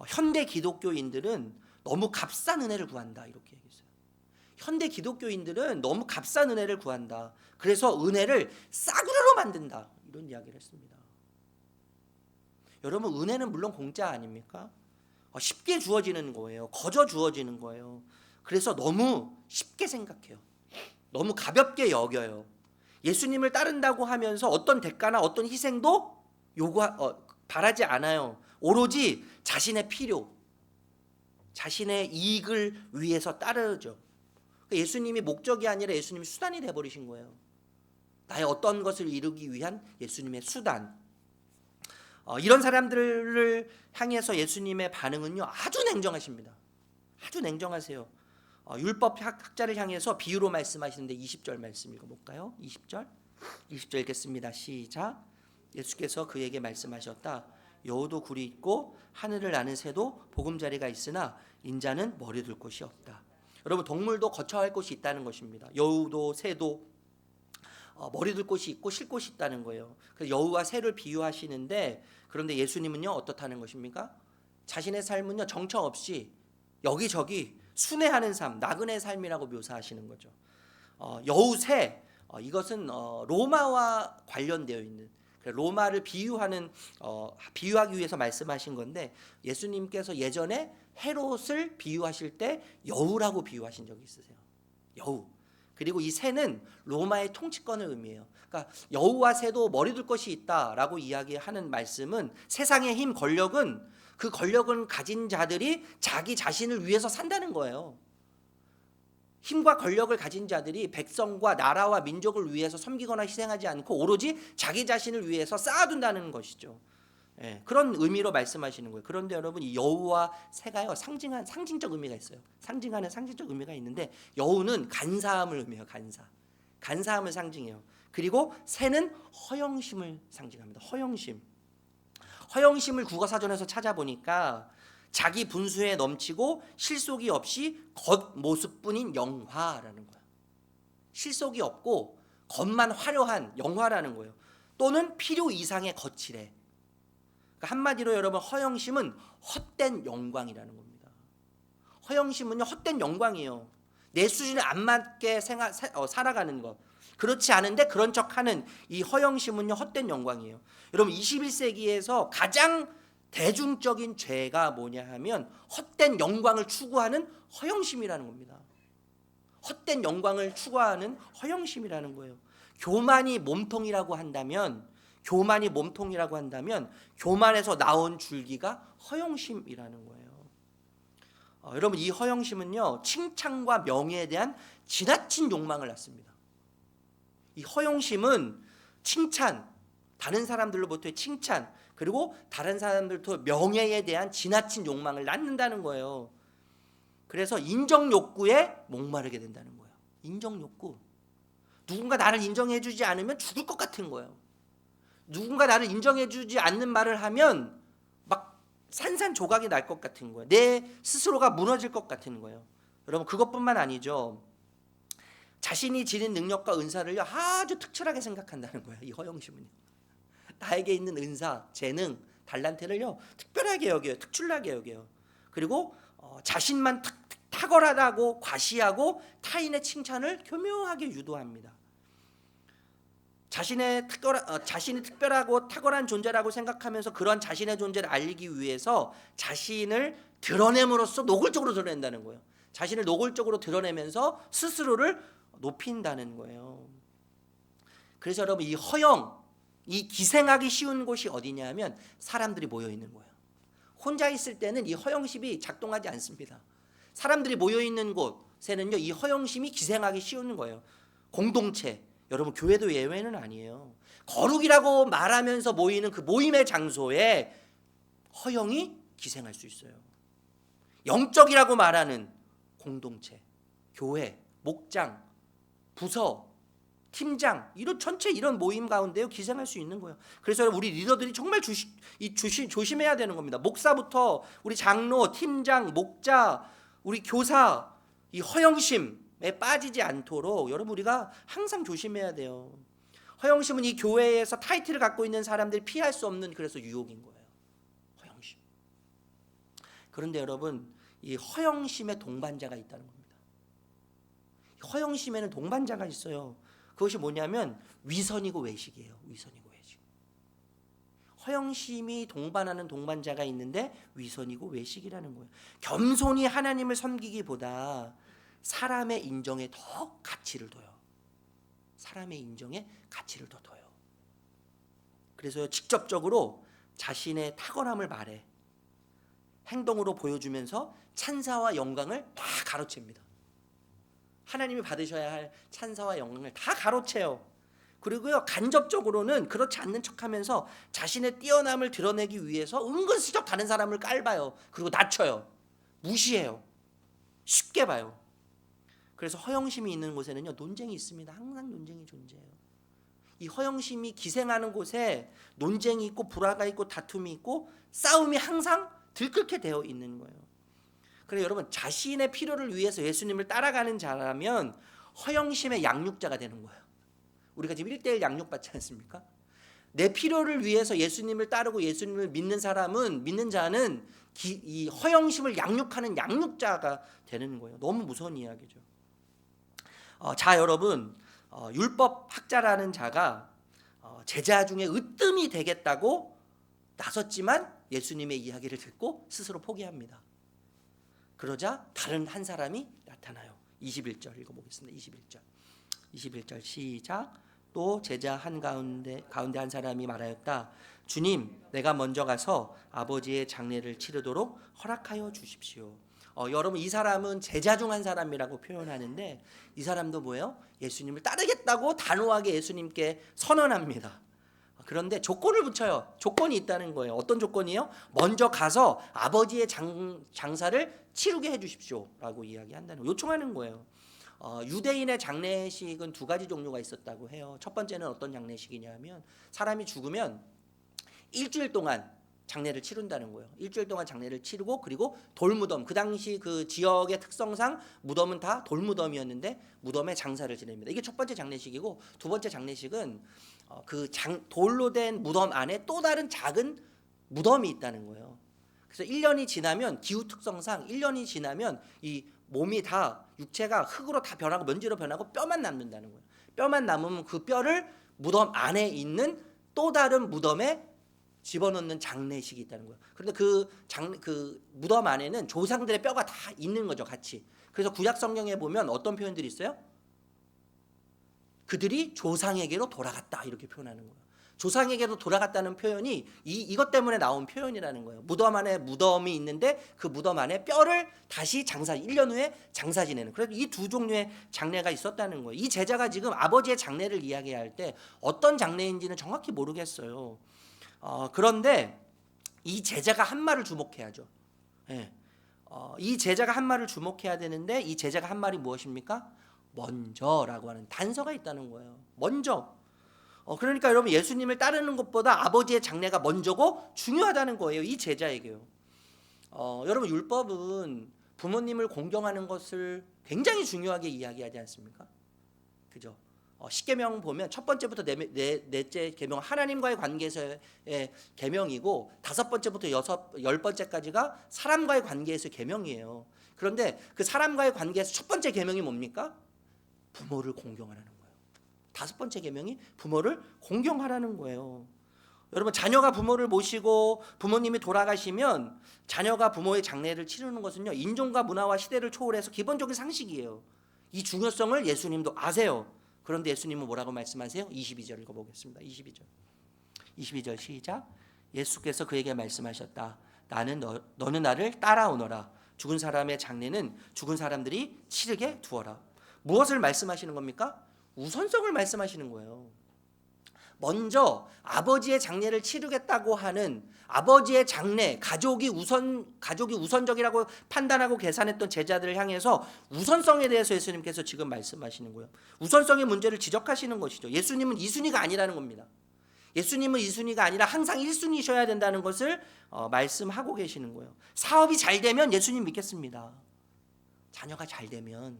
현대 기독교인들은 너무 값싼 은혜를 구한다, 이렇게 얘기했어요. 현대 기독교인들은 너무 값싼 은혜를 구한다. 그래서 은혜를 싸구려로 만든다, 이런 이야기를 했습니다. 여러분, 은혜는 물론 공짜 아닙니까? 쉽게 주어지는 거예요. 거저 주어지는 거예요. 그래서 너무 쉽게 생각해요. 너무 가볍게 여겨요. 예수님을 따른다고 하면서 어떤 대가나 어떤 희생도 바라지 않아요. 오로지 자신의 필요, 자신의 이익을 위해서 따르죠. 예수님이 목적이 아니라 예수님이 수단이 되어버리신 거예요. 나의 어떤 것을 이루기 위한 예수님의 수단. 이런 사람들을 향해서 예수님의 반응은요, 아주 냉정하십니다. 아주 냉정하세요. 율법 학자를 향해서 비유로 말씀하시는데 20절 말씀 읽어볼까요? 20절 읽겠습니다. 시작. 예수께서 그에게 말씀하셨다. 여우도 굴이 있고 하늘을 나는 새도 보금자리가 있으나 인자는 머리 둘 곳이 없다. 여러분, 동물도 거처할 곳이 있다는 것입니다. 여우도 새도 머리 둘 곳이 있고 쉴 곳이 있다는 거예요. 그래서 여우와 새를 비유하시는데, 그런데 예수님은요 어떻다는 것입니까? 자신의 삶은요 정처 없이 여기저기 순회하는 삶, 나그네 삶이라고 묘사하시는 거죠. 여우, 새, 이것은 로마와 관련되어 있는, 로마를 비유하기 위해서 말씀하신 건데, 예수님께서 예전에 헤롯을 비유하실 때 여우라고 비유하신 적이 있으세요. 여우. 그리고 이 새는 로마의 통치권을 의미해요. 그러니까 여우와 새도 머리 둘 것이 있다라고 이야기하는 말씀은 세상의 힘, 권력은 그 권력을 가진 자들이 자기 자신을 위해서 산다는 거예요. 힘과 권력을 가진 자들이 백성과 나라와 민족을 위해서 섬기거나 희생하지 않고 오로지 자기 자신을 위해서 쌓아둔다는 것이죠. 그런 의미로 말씀하시는 거예요. 그런데 여러분, 이 여우와 새가요, 상징적 의미가 있어요. 상징하는 상징적 의미가 있는데, 여우는 간사함을 의미해요. 간사함을 상징해요. 그리고 새는 허영심을 상징합니다. 허영심을 국어사전에서 찾아보니까 자기 분수에 넘치고 실속이 없이 겉모습뿐인 영화라는 거예요. 실속이 없고 겉만 화려한 영화라는 거예요. 또는 필요 이상의 거칠해. 그러니까 한마디로 여러분, 허영심은 헛된 영광이라는 겁니다. 허영심은요, 헛된 영광이에요. 내 수준에 안 맞게 살아가는 것. 그렇지 않은데 그런 척하는 이 허영심은요, 헛된 영광이에요. 여러분, 21세기에서 가장 대중적인 죄가 뭐냐 하면 헛된 영광을 추구하는 허영심이라는 겁니다. 헛된 영광을 추구하는 허영심이라는 거예요. 교만이 몸통이라고 한다면 교만에서 나온 줄기가 허영심이라는 거예요. 여러분, 이 허영심은요, 칭찬과 명예에 대한 지나친 욕망을 낳습니다. 이 허영심은 칭찬, 다른 사람들로부터의 칭찬, 그리고 다른 사람들부터 명예에 대한 지나친 욕망을 낳는다는 거예요. 그래서 인정 욕구에 목마르게 된다는 거예요. 인정 욕구. 누군가 나를 인정해 주지 않으면 죽을 것 같은 거예요. 누군가 나를 인정해 주지 않는 말을 하면 막 산산조각이 날 것 같은 거예요. 내 스스로가 무너질 것 같은 거예요. 여러분, 그것뿐만 아니죠. 자신이 지닌 능력과 은사를 아주 특출하게 생각한다는 거예요. 이 허영심은요. 나에게 있는 은사, 재능, 달란트를요, 특별하게 여겨요. 특출나게 여겨요. 그리고 자신만 탁월하다고 과시하고 타인의 칭찬을 교묘하게 유도합니다. 자신이 특별하고 탁월한 존재라고 생각하면서 그런 자신의 존재를 알리기 위해서 자신을 드러냄으로써 노골적으로 드러낸다는 거예요. 자신을 노골적으로 드러내면서 스스로를 높인다는 거예요. 그래서 여러분, 이 기생하기 쉬운 곳이 어디냐면 사람들이 모여 있는 거예요. 혼자 있을 때는 이 허영심이 작동하지 않습니다. 사람들이 모여 있는 곳에는요, 이 허영심이 기생하기 쉬운 거예요. 공동체, 여러분, 교회도 예외는 아니에요. 거룩이라고 말하면서 모이는 그 모임의 장소에 허영이 기생할 수 있어요. 영적이라고 말하는 공동체, 교회, 목장, 부서, 팀장, 이런 전체 이런 모임 가운데요, 기생할 수 있는 거예요. 그래서 우리 리더들이 정말 조심해야 되는 겁니다. 목사부터 우리 장로, 팀장, 목자, 우리 교사, 이 허영심에 빠지지 않도록 여러분, 우리가 항상 조심해야 돼요. 허영심은 이 교회에서 타이틀을 갖고 있는 사람들이 피할 수 없는, 그래서 유혹인 거예요. 허영심. 그런데 여러분, 이 허영심의 동반자가 있다는 겁니다. 허영심에는 동반자가 있어요. 그것이 뭐냐면 위선이고 외식이에요. 위선이고 외식. 허영심이 동반하는 동반자가 있는데 위선이고 외식이라는 거예요. 겸손히 하나님을 섬기기보다 사람의 인정에 더 가치를 둬요. 사람의 인정에 가치를 더 둬요. 그래서 직접적으로 자신의 탁월함을 말해 행동으로 보여주면서 찬사와 영광을 다 가로챕니다. 하나님이 받으셔야 할 찬사와 영광을 다 가로채요. 그리고요, 간접적으로는 그렇지 않는 척하면서 자신의 뛰어남을 드러내기 위해서 은근슬쩍 다른 사람을 깔봐요. 그리고 낮춰요. 무시해요. 쉽게 봐요. 그래서 허영심이 있는 곳에는요, 논쟁이 있습니다. 항상 논쟁이 존재해요. 이 허영심이 기생하는 곳에 논쟁이 있고 불화가 있고 다툼이 있고 싸움이 항상 들끓게 되어 있는 거예요. 그래서 여러분, 자신의 필요를 위해서 예수님을 따라가는 자라면 허영심의 양육자가 되는 거예요. 우리가 지금 1:1 양육받지 않습니까? 내 필요를 위해서 예수님을 따르고 예수님을 믿는 자는 이 허영심을 양육하는 양육자가 되는 거예요. 너무 무서운 이야기죠. 자, 여러분, 율법학자라는 자가 제자 중에 으뜸이 되겠다고 나섰지만 예수님의 이야기를 듣고 스스로 포기합니다. 그러자 다른 한 사람이 나타나요. 21절 읽어보겠습니다. 21절 시작. 또 제자 가운데 한 사람이 말하였다. 주님, 내가 먼저 가서 아버지의 장례를 치르도록 허락하여 주십시오. 여러분, 이 사람은 제자 중 한 사람이라고 표현하는데 이 사람도 뭐예요? 예수님을 따르겠다고 단호하게 예수님께 선언합니다. 그런데 조건을 붙여요. 조건이 있다는 거예요. 어떤 조건이에요? 먼저 가서 아버지의 장사를 치르게 해주십시오라고 이야기한다는 거예요. 요청하는 거예요. 유대인의 장례식은 두 가지 종류가 있었다고 해요. 첫 번째는 어떤 장례식이냐면 사람이 죽으면 일주일 동안 장례를 치른다는 거예요. 일주일 동안 장례를 치르고 그리고 돌무덤, 그 당시 그 지역의 특성상 무덤은 다 돌무덤이었는데 무덤에 장사를 지냅니다. 이게 첫 번째 장례식이고, 두 번째 장례식은 돌로 된 무덤 안에 또 다른 작은 무덤이 있다는 거예요. 그래서 1년이 지나면 기후 특성상 1년이 지나면 이 몸이 다 육체가 흙으로 다 변하고 먼지로 변하고 뼈만 남는다는 거예요. 뼈만 남으면 그 뼈를 무덤 안에 있는 또 다른 무덤에 집어넣는 장례식이 있다는 거예요. 그런데 그 무덤 안에는 조상들의 뼈가 다 있는 거죠, 같이. 그래서 구약 성경에 보면 어떤 표현들이 있어요? 그들이 조상에게로 돌아갔다 이렇게 표현하는 거예요. 조상에게로 돌아갔다는 표현이 이것 때문에 나온 표현이라는 거예요. 무덤 안에 무덤이 있는데 그 무덤 안에 뼈를 다시 1년 후에 장사 지내는. 그래서 이 두 종류의 장례가 있었다는 거예요. 이 제자가 지금 아버지의 장례를 이야기할 때 어떤 장례인지는 정확히 모르겠어요. 그런데 이 제자가 한 말을 주목해야죠. 예. 이 제자가 한 말을 주목해야 되는데 이 제자가 한 말이 무엇입니까? 먼저라고 하는 단서가 있다는 거예요. 먼저. 그러니까 여러분, 예수님을 따르는 것보다 아버지의 장례가 먼저고 중요하다는 거예요, 이 제자에게요. 여러분, 율법은 부모님을 공경하는 것을 굉장히 중요하게 이야기하지 않습니까? 그죠? 십계명 보면 첫 번째부터 넷째 계명 하나님과의 관계에서의 계명이고, 다섯 번째부터 열 번째까지가 사람과의 관계에서의 계명이에요. 그런데 그 사람과의 관계에서 첫 번째 계명이 뭡니까? 부모를 공경하라는 거예요. 다섯 번째 계명이 부모를 공경하라는 거예요. 여러분, 자녀가 부모를 모시고 부모님이 돌아가시면 자녀가 부모의 장례를 치르는 것은요, 인종과 문화와 시대를 초월해서 기본적인 상식이에요. 이 중요성을 예수님도 아세요. 그런데 예수님은 뭐라고 말씀하세요? 22절 읽어보겠습니다. 22절 시작. 예수께서 그에게 말씀하셨다. 너는 나를 따라오너라. 죽은 사람의 장례는 죽은 사람들이 치르게 두어라. 무엇을 말씀하시는 겁니까? 우선성을 말씀하시는 거예요. 먼저 아버지의 장례를 치르겠다고 하는 아버지의 장례, 가족이 우선적이라고 판단하고 계산했던 제자들을 향해서 우선성에 대해서 예수님께서 지금 말씀하시는 거예요. 우선성의 문제를 지적하시는 것이죠. 예수님은 2순위가 아니라는 겁니다. 예수님은 2순위가 아니라 항상 1순위셔야 된다는 것을 말씀하고 계시는 거예요. 사업이 잘 되면 예수님 믿겠습니다. 자녀가 잘 되면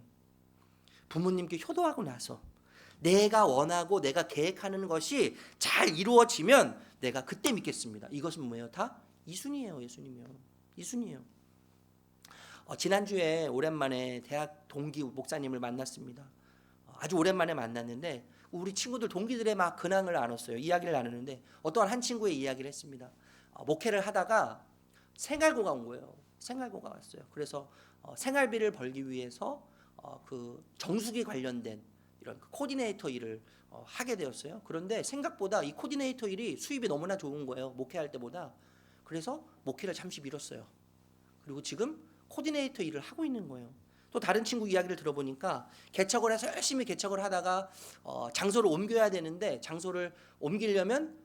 부모님께 효도하고 나서 내가 원하고 내가 계획하는 것이 잘 이루어지면 내가 그때 믿겠습니다. 이것은 뭐예요? 다 2순위예요. 예수님이요. 2순위예요. 지난주에 오랜만에 대학 동기 목사님을 만났습니다. 아주 오랜만에 만났는데 우리 친구들 동기들의 막 근황을 나눴어요. 이야기를 나누는데 어떠한 한 친구의 이야기를 했습니다. 목회를 하다가 생활고가 온 거예요. 생활고가 왔어요. 그래서 생활비를 벌기 위해서 그 정수기 관련된 이런 코디네이터 일을 하게 되었어요. 그런데 생각보다 이 코디네이터 일이 수입이 너무나 좋은 거예요. 목회할 때보다. 그래서 목회를 잠시 미뤘어요. 그리고 지금 코디네이터 일을 하고 있는 거예요. 또 다른 친구 이야기를 들어보니까 개척을 해서 열심히 개척을 하다가 장소를 옮겨야 되는데 장소를 옮기려면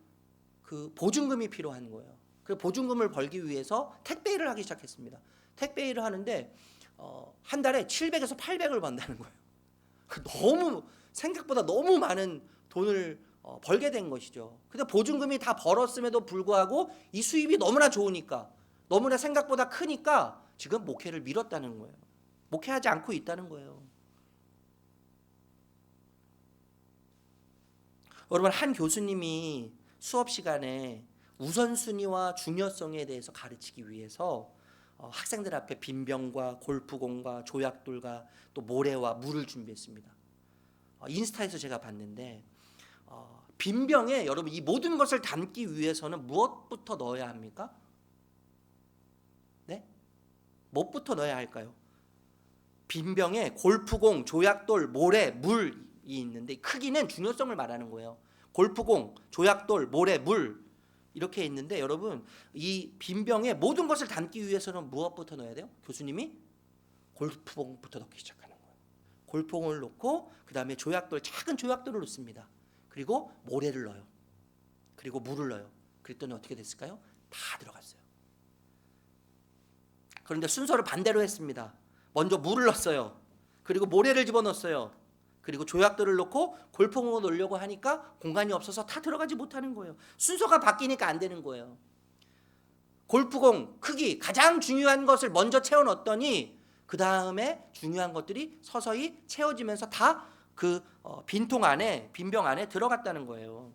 그 보증금이 필요한 거예요. 그 보증금을 벌기 위해서 택배 일을 하기 시작했습니다. 택배 일을 하는데 한 달에 700에서 800을 번다는 거예요. 생각보다 너무 많은 돈을 벌게 된 것이죠. 근데 보증금이 다 벌었음에도 불구하고 이 수입이 너무나 좋으니까, 너무나 생각보다 크니까 지금 목회를 미뤘다는 거예요. 목회하지 않고 있다는 거예요. 여러분, 한 교수님이 수업 시간에 우선순위와 중요성에 대해서 가르치기 위해서 학생들 앞에 빈병과 골프공과 조약돌과 또 모래와 물을 준비했습니다. 인스타에서 제가 봤는데 빈병에 여러분 이 모든 것을 담기 위해서는 무엇부터 넣어야 합니까? 네? 무엇부터 넣어야 할까요? 빈병에 골프공, 조약돌, 모래, 물 있는데 크기는 중요성을 말하는 거예요. 골프공, 조약돌, 모래, 물 이렇게 있는데 여러분 이 빈병에 모든 것을 담기 위해서는 무엇부터 넣어야 돼요? 교수님이 골프공부터 넣기 시작하는 거예요. 골프공을 넣고 그 다음에 조약돌, 작은 조약돌을 넣습니다. 그리고 모래를 넣어요. 그리고 물을 넣어요. 그랬더니 어떻게 됐을까요? 다 들어갔어요. 그런데 순서를 반대로 했습니다. 먼저 물을 넣었어요. 그리고 모래를 집어넣었어요. 그리고 조약돌을 넣고 골프공을 넣으려고 하니까 공간이 없어서 다 들어가지 못하는 거예요. 순서가 바뀌니까 안 되는 거예요. 골프공 크기 가장 중요한 것을 먼저 채워 넣었더니 그 다음에 중요한 것들이 서서히 채워지면서 다 그 빈통 안에, 빈병 안에 들어갔다는 거예요.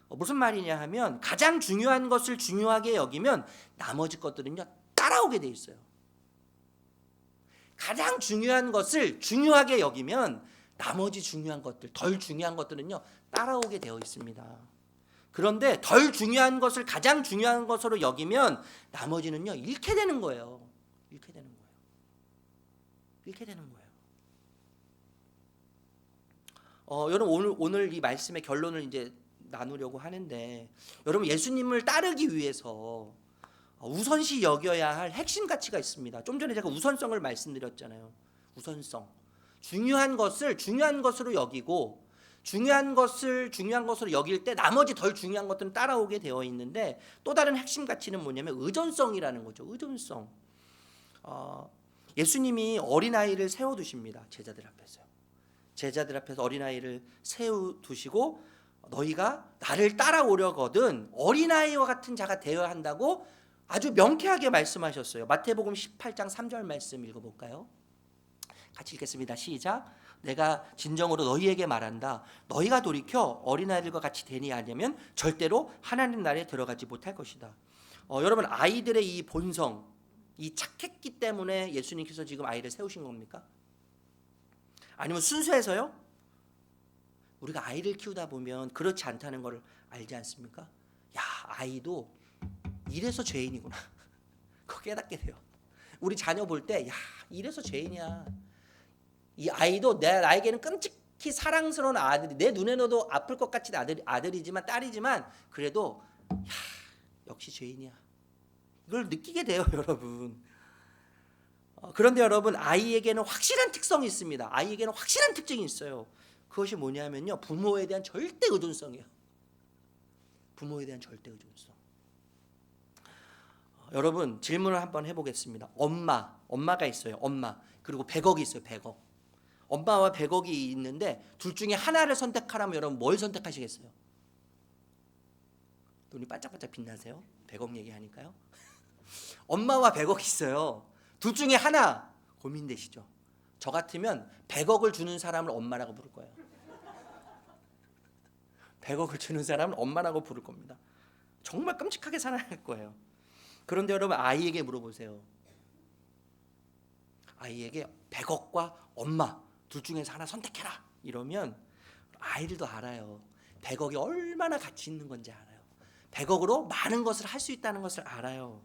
무슨 말이냐 하면 가장 중요한 것을 중요하게 여기면 나머지 것들은요 따라오게 돼 있어요. 가장 중요한 것을 중요하게 여기면 나머지 중요한 것들, 덜 중요한 것들은요 따라오게 되어 있습니다. 그런데 덜 중요한 것을 가장 중요한 것으로 여기면 나머지는요 잃게 되는 거예요. 잃게 되는 거예요. 잃게 되는 거예요. 여러분 오늘 이 말씀의 결론을 이제 나누려고 하는데 여러분 예수님을 따르기 위해서 우선시 여겨야 할 핵심 가치가 있습니다. 좀 전에 제가 우선성을 말씀드렸잖아요. 우선성. 중요한 것을 중요한 것으로 여기고 중요한 것으로 여길 때 나머지 덜 중요한 것들은 따라오게 되어 있는데 또 다른 핵심 가치는 뭐냐면 의존성이라는 거죠. 의존성. 예수님이 어린아이를 세워두십니다. 제자들 앞에서요. 제자들 앞에서 어린아이를 세워두시고 너희가 나를 따라오려거든 어린아이와 같은 자가 되어야 한다고 아주 명쾌하게 말씀하셨어요. 마태복음 18장 3절 말씀 읽어볼까요? 같이 읽겠습니다. 시작. 내가 진정으로 너희에게 말한다. 너희가 돌이켜 어린아이들과 같이 되니 아니면 절대로 하나님 나라에 들어가지 못할 것이다. 여러분 아이들의 이 본성, 이 착했기 때문에 예수님께서 지금 아이를 세우신 겁니까? 아니면 순수해서요? 우리가 아이를 키우다 보면 그렇지 않다는 걸 알지 않습니까? 야, 아이도 이래서 죄인이구나. 그거 깨닫게 돼요. 우리 자녀 볼 때, 야, 이래서 죄인이야. 이 아이도 나에게는 끔찍히 사랑스러운 아들이, 내 눈에 넣어도 아플 것 같은 아들이지만 딸이지만 그래도 야, 역시 죄인이야. 이걸 느끼게 돼요, 여러분. 그런데 여러분 아이에게는 확실한 특성이 있습니다. 아이에게는 확실한 특징이 있어요. 그것이 뭐냐면요, 부모에 대한 절대 의존성이에요. 부모에 대한 절대 의존성. 여러분 질문을 한번 해보겠습니다. 엄마가 있어요. 엄마. 그리고 100억이 있어요. 100억. 엄마와 100억이 있는데 둘 중에 하나를 선택하라면 여러분 뭘 선택하시겠어요? 눈이 반짝반짝 빛나세요? 100억 얘기하니까요. 엄마와 100억이 있어요. 둘 중에 하나 고민되시죠? 저 같으면 100억을 주는 사람을 엄마라고 부를 거예요. 100억을 주는 사람은 엄마라고 부를 겁니다. 정말 끔찍하게 살아갈 거예요. 그런데 여러분 아이에게 물어보세요. 아이에게 100억과 엄마 둘 중에서 하나 선택해라 이러면 아이들도 알아요. 100억이 얼마나 가치 있는 건지 알아요. 100억으로 많은 것을 할 수 있다는 것을 알아요.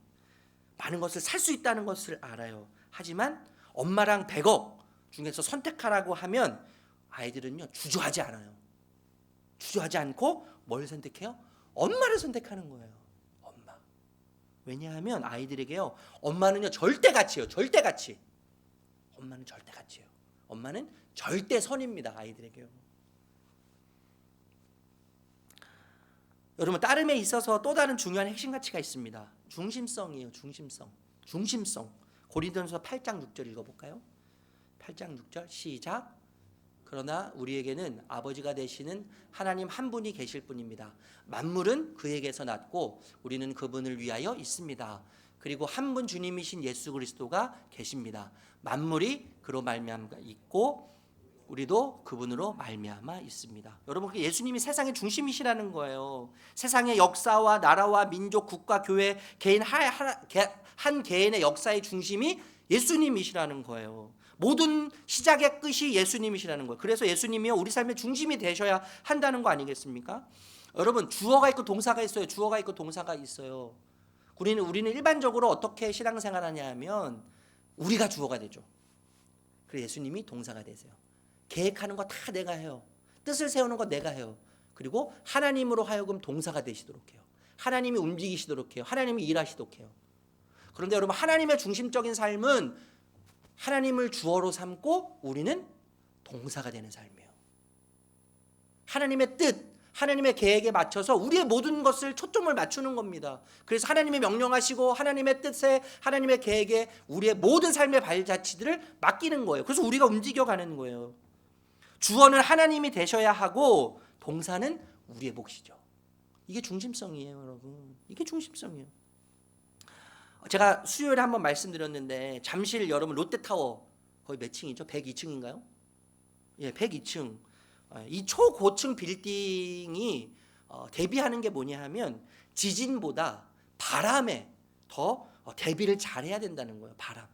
많은 것을 살 수 있다는 것을 알아요. 하지만 엄마랑 100억 중에서 선택하라고 하면 아이들은요 주저하지 않아요. 주저하지 않고 뭘 선택해요? 엄마를 선택하는 거예요. 엄마. 왜냐하면 아이들에게요 엄마는요 절대 가치예요. 절대 가치. 엄마는 절대 가치예요. 엄마는 절대 선입니다. 아이들에게요. 여러분 따름에 있어서 또 다른 중요한 핵심 가치가 있습니다. 중심성이에요. 중심성. 고린도전서 8장 6절 읽어볼까요? 8장 6절 시작. 그러나 우리에게는 아버지가 되시는 하나님 한 분이 계실 뿐입니다. 만물은 그에게서 났고 우리는 그분을 위하여 있습니다. 그리고 한 분 주님이신 예수 그리스도가 계십니다. 만물이 그로 말미암아 있고 우리도 그분으로 말미암아 있습니다. 여러분 예수님이 세상의 중심이시라는 거예요. 세상의 역사와 나라와 민족, 국가, 교회, 개인 한 개인의 역사의 중심이 예수님이시라는 거예요. 모든 시작의 끝이 예수님이시라는 거예요. 그래서 예수님이요 우리 삶의 중심이 되셔야 한다는 거 아니겠습니까? 여러분 주어가 있고 동사가 있어요. 주어가 있고 동사가 있어요. 우리는 일반적으로 어떻게 신앙생활하냐 하면 우리가 주어가 되죠. 그리고 예수님이 동사가 되세요. 계획하는 거 다 내가 해요. 뜻을 세우는 건 내가 해요. 그리고 하나님으로 하여금 동사가 되시도록 해요. 하나님이 움직이시도록 해요. 하나님이 일하시도록 해요. 그런데 여러분, 하나님의 중심적인 삶은 하나님을 주어로 삼고 우리는 동사가 되는 삶이에요. 하나님의 뜻, 하나님의 계획에 맞춰서 우리의 모든 것을 초점을 맞추는 겁니다. 그래서 하나님이 명령하시고 하나님의 뜻에, 하나님의 계획에 우리의 모든 삶의 발자취들을 맡기는 거예요. 그래서 우리가 움직여가는 거예요. 주어는 하나님이 되셔야 하고 동사는 우리의 몫이죠. 이게 중심성이에요, 여러분. 이게 중심성이에요. 제가 수요일에 한번 말씀드렸는데, 잠실 여러분 롯데타워 거의 몇 층이죠? 102층인가요? 예, 102층. 이 초고층 빌딩이 대비하는 게 뭐냐 하면 지진보다 바람에 더 대비를 잘해야 된다는 거예요. 바람.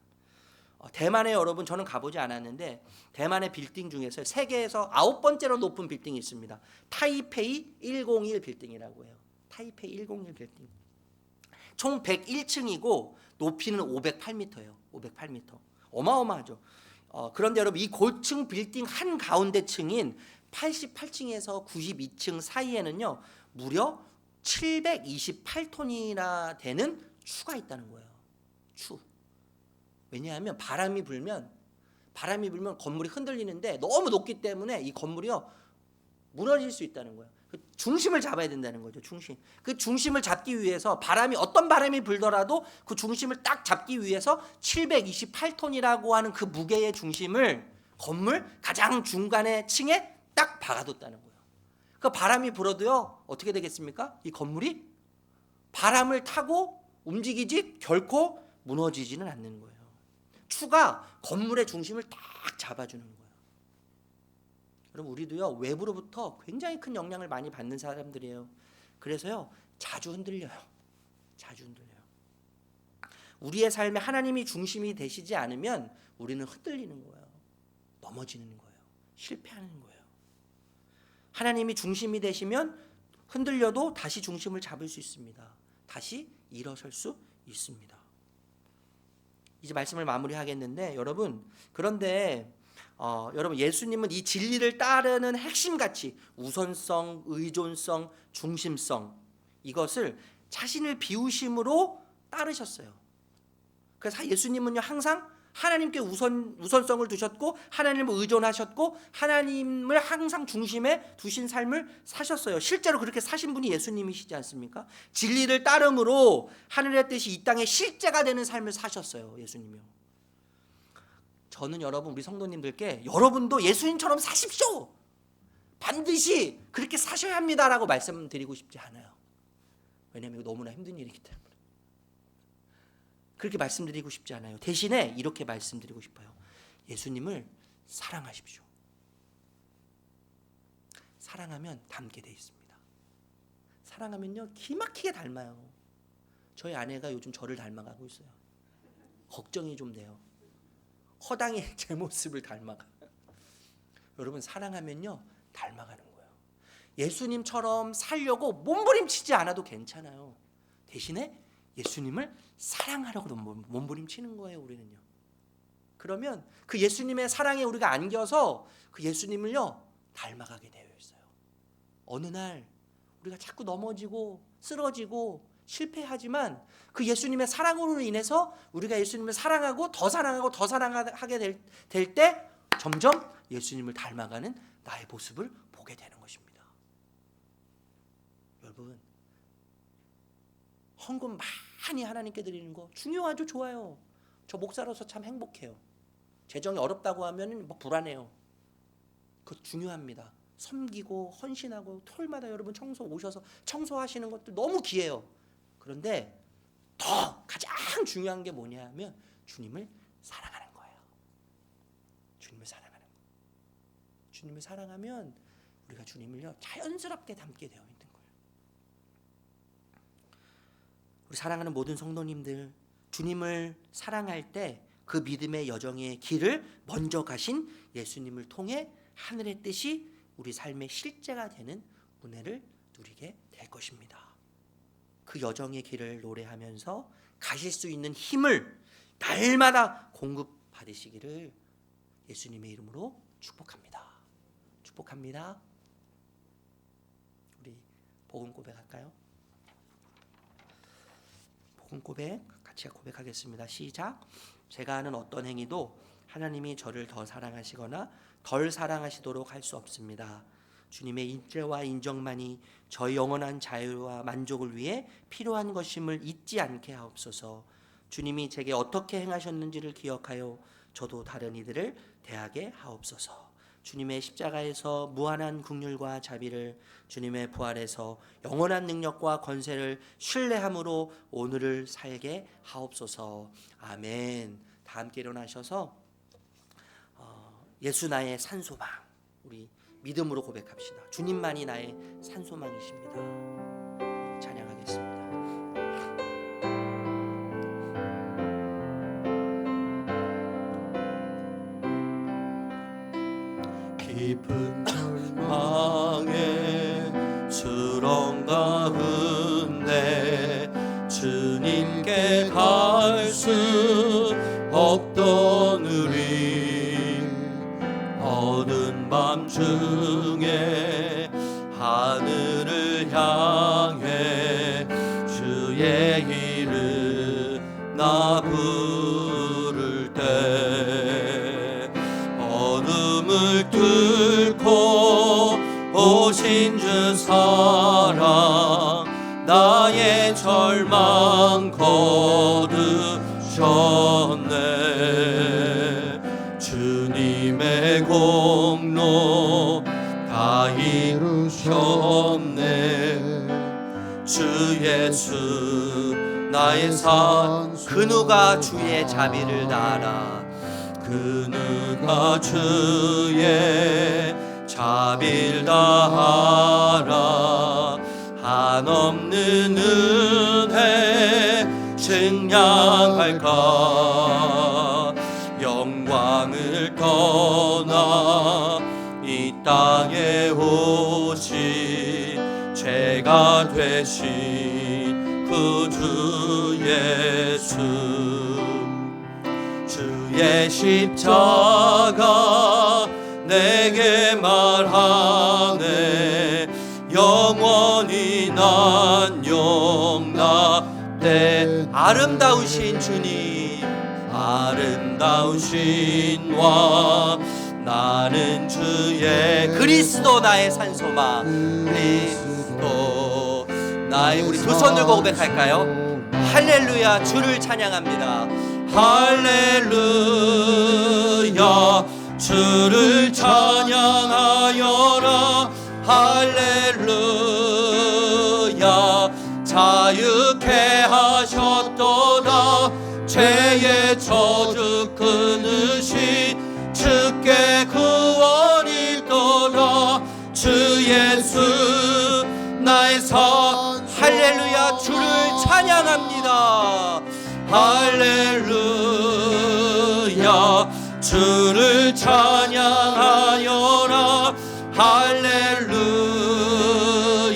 대만에 여러분, 저는 가보지 않았는데 대만의 빌딩 중에서 세계에서 9번째로 높은 빌딩이 있습니다. 타이페이 101 빌딩이라고 해요. 타이페이 101 빌딩. 총 101층이고 높이는 508m예요. 508m. 어마어마하죠. 그런데 여러분, 이 고층 빌딩 한 가운데 층인 88층에서 92층 사이에는요, 무려 728톤이나 되는 추가 있다는 거예요. 추. 왜냐하면 바람이 불면 건물이 흔들리는데 너무 높기 때문에 이 건물이요 무너질 수 있다는 거예요. 그 중심을 잡아야 된다는 거죠. 중심. 그 중심을 잡기 위해서 어떤 바람이 불더라도 그 중심을 딱 잡기 위해서 728톤이라고 하는 그 무게의 중심을 건물 가장 중간의 층에 딱 박아뒀다는 거예요. 그 바람이 불어도요 어떻게 되겠습니까? 이 건물이 바람을 타고 움직이지 결코 무너지지는 않는 거예요. 추가 건물의 중심을 딱 잡아주는 거예요. 여러분, 우리도요 외부로부터 굉장히 큰 영향을 많이 받는 사람들이에요. 그래서요 자주 흔들려요. 자주 흔들려요. 우리의 삶에 하나님이 중심이 되시지 않으면 우리는 흔들리는 거예요. 넘어지는 거예요. 실패하는 거예요. 하나님이 중심이 되시면 흔들려도 다시 중심을 잡을 수 있습니다. 다시 일어설 수 있습니다. 이제 말씀을 마무리하겠는데, 여러분, 그런데 여러분, 예수님은 이 진리를 따르는 핵심 가치, 우선성, 의존성, 중심성, 이것을 자신을 비우심으로 따르셨어요. 그래서 예수님은요 항상 하나님께 우선성을 두셨고 하나님을 의존하셨고 하나님을 항상 중심에 두신 삶을 사셨어요. 실제로 그렇게 사신 분이 예수님이시지 않습니까? 진리를 따름으로 하늘의 뜻이 이 땅에 실제가 되는 삶을 사셨어요. 예수님이요. 저는 여러분, 우리 성도님들께 여러분도 예수님처럼 사십시오, 반드시 그렇게 사셔야 합니다라고 말씀드리고 싶지 않아요. 왜냐하면 이거 너무나 힘든 일이기 때문에 그렇게 말씀드리고 싶지 않아요. 대신에 이렇게 말씀드리고 싶어요. 예수님을 사랑하십시오. 사랑하면 닮게 돼 있습니다. 사랑하면요 기막히게 닮아요. 저희 아내가 요즘 저를 닮아가고 있어요. 걱정이 좀 돼요. 허당히 제 모습을 닮아가. 여러분, 사랑하면요 닮아가는 거예요. 예수님처럼 살려고 몸부림치지 않아도 괜찮아요. 대신에 예수님을 사랑하려고 몸부림치는 거예요. 우리는요. 그러면 그 예수님의 사랑에 우리가 안겨서 그 예수님을요 닮아가게 되어 있어요. 어느 날 우리가 자꾸 넘어지고 쓰러지고 실패하지만 그 예수님의 사랑으로 인해서 우리가 예수님을 사랑하고 더 사랑하게 될 때 점점 예수님을 닮아가는 나의 모습을 보게 되는 것입니다. 여러분, 헌금 많이 하나님께 드리는 거 중요하죠. 좋아요. 저 목사로서 참 행복해요. 재정이 어렵다고 하면 불안해요. 그거 중요합니다. 섬기고 헌신하고 토요일마다 여러분 청소 오셔서 청소하시는 것도 너무 귀해요. 그런데 더 가장 중요한 게 뭐냐 하면 주님을 사랑하는 거예요. 주님을 사랑하는 거예요. 주님을 사랑하면 우리가 주님을요 자연스럽게 닮게 되어 있는 거예요. 우리 사랑하는 모든 성도님들, 주님을 사랑할 때 그 믿음의 여정의 길을 먼저 가신 예수님을 통해 하늘의 뜻이 우리 삶의 실제가 되는 은혜를 누리게 될 것입니다. 그 여정의 길을 노래하면서 가실 수 있는 힘을 날마다 공급받으시기를 예수님의 이름으로 축복합니다. 축복합니다. 복음 고백할까요? 복음 고백 같이 고백하겠습니다. 시작. 제가 하는 어떤 행위도 하나님이 저를 더 사랑하시거나 덜 사랑하시도록 할 수 없습니다. 주님의 인재와 인정만이 저희 영원한 자유와 만족을 위해 필요한 것임을 잊지 않게 하옵소서. 주님이 제게 어떻게 행하셨는지를 기억하여 저도 다른 이들을 대하게 하옵소서. 주님의 십자가에서 무한한 긍휼과 자비를, 주님의 부활에서 영원한 능력과 권세를 신뢰함으로 오늘을 살게 하옵소서. 아멘. 다 함께 일어나셔서 예수 나의 산소망, 우리 믿음으로 고백합시다. 주님만이 나의 산소망이십니다. 찬양하겠습니다. 깊은 절망의 수렁 가운데 주님께 갈 수 없던 우리, 어두운 밤중에 하늘을 향해 주의 이름 나 부를 때, 어둠을 뚫고 오신 주 사랑 나의 절망 거두셨네. 주님의 공로 다 이루셨네. 주 예수 나의 산, 그 누가 주의 자비를 다하라. 그 누가 주의 자비를 다하라. 한없는 은혜 증량할까. 영광을 떠나 이 땅에 오신 죄가 되신 구주 예수, 주의 십자가 내게 말하네. 영원히 난 용납돼. 아름다우신 주님, 아름다우신 왕 나는 주의 그리스도 나의 산소망. 그리스도 나의, 우리 두 손 들고 고백할까요? 할렐루야. 주를 찬양합니다. 할렐루야. 주를 찬양하여라. 할렐루야. 자유케 하셨도다. 죄의 저주 끊으신 주께 구원이 있도다. 주 예수 나의 산. 할렐루야. 주를 찬양합니다. 할렐루야. 주를 찬양하여라.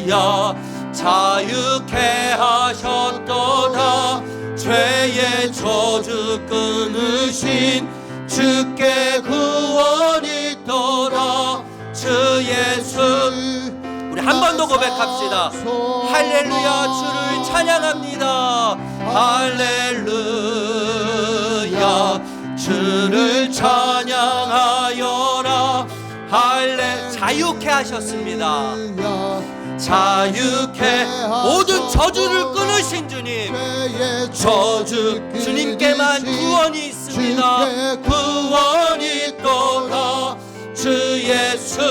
할렐루야. 자유케 하셨도다. 죄의 저주 끊으신 주께 구원이 있도다. 주 예수. 우리 한 번 더 고백합시다. 할렐루야. 주를 찬양합니다. 할렐루야. 주를 찬양하여라. 자유케 하셨습니다. 자유케 모든 저주를 끊으신 주님, 저주 주님께만 구원이 있습니다. 구원이 있도다. 주 예수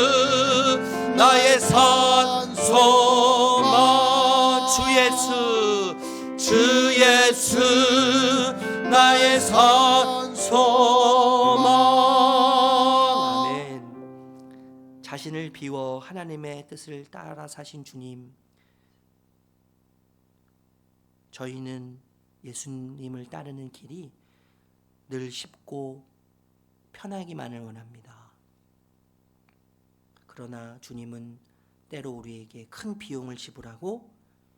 나의 산 소망. 주 예수, 주 예수 나의 산 소망. 아멘. 자신을 비워 하나님의 뜻을 따라 사신 주님, 저희는 예수님을 따르는 길이 늘 쉽고 편하기만을 원합니다. 그러나 주님은 때로 우리에게 큰 비용을 지불하고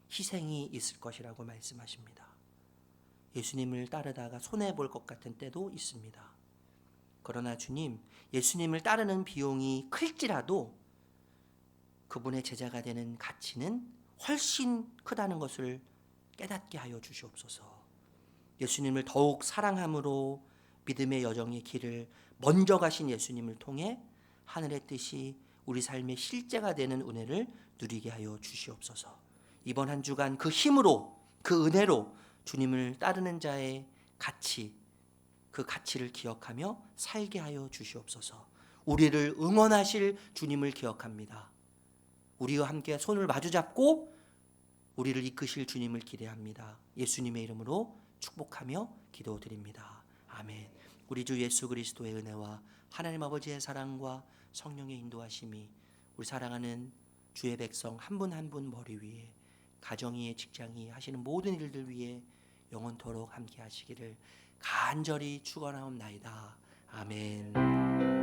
희생이 있을 것이라고 말씀하십니다. 예수님을 따르다가 손해볼 것 같은 때도 있습니다. 그러나 주님, 예수님을 따르는 비용이 클지라도 그분의 제자가 되는 가치는 훨씬 크다는 것을 깨닫게 하여 주시옵소서. 예수님을 더욱 사랑함으로 믿음의 여정의 길을 먼저 가신 예수님을 통해 하늘의 뜻이 우리 삶의 실제가 되는 은혜를 누리게 하여 주시옵소서. 이번 한 주간 그 힘으로, 그 은혜로 주님을 따르는 자의 가치, 그 가치를 기억하며 살게 하여 주시옵소서. 우리를 응원하실 주님을 기억합니다. 우리와 함께 손을 마주잡고 우리를 이끄실 주님을 기대합니다. 예수님의 이름으로 축복하며 기도드립니다. 아멘. 우리 주 예수 그리스도의 은혜와 하나님 아버지의 사랑과 성령의 인도하심이 우리 사랑하는 주의 백성 한 분 한 분 머리 위에, 가정이, 직장이 하시는 모든 일들 위에 영원토록 함께 하시기를 간절히 축원하옵나이다. 아멘.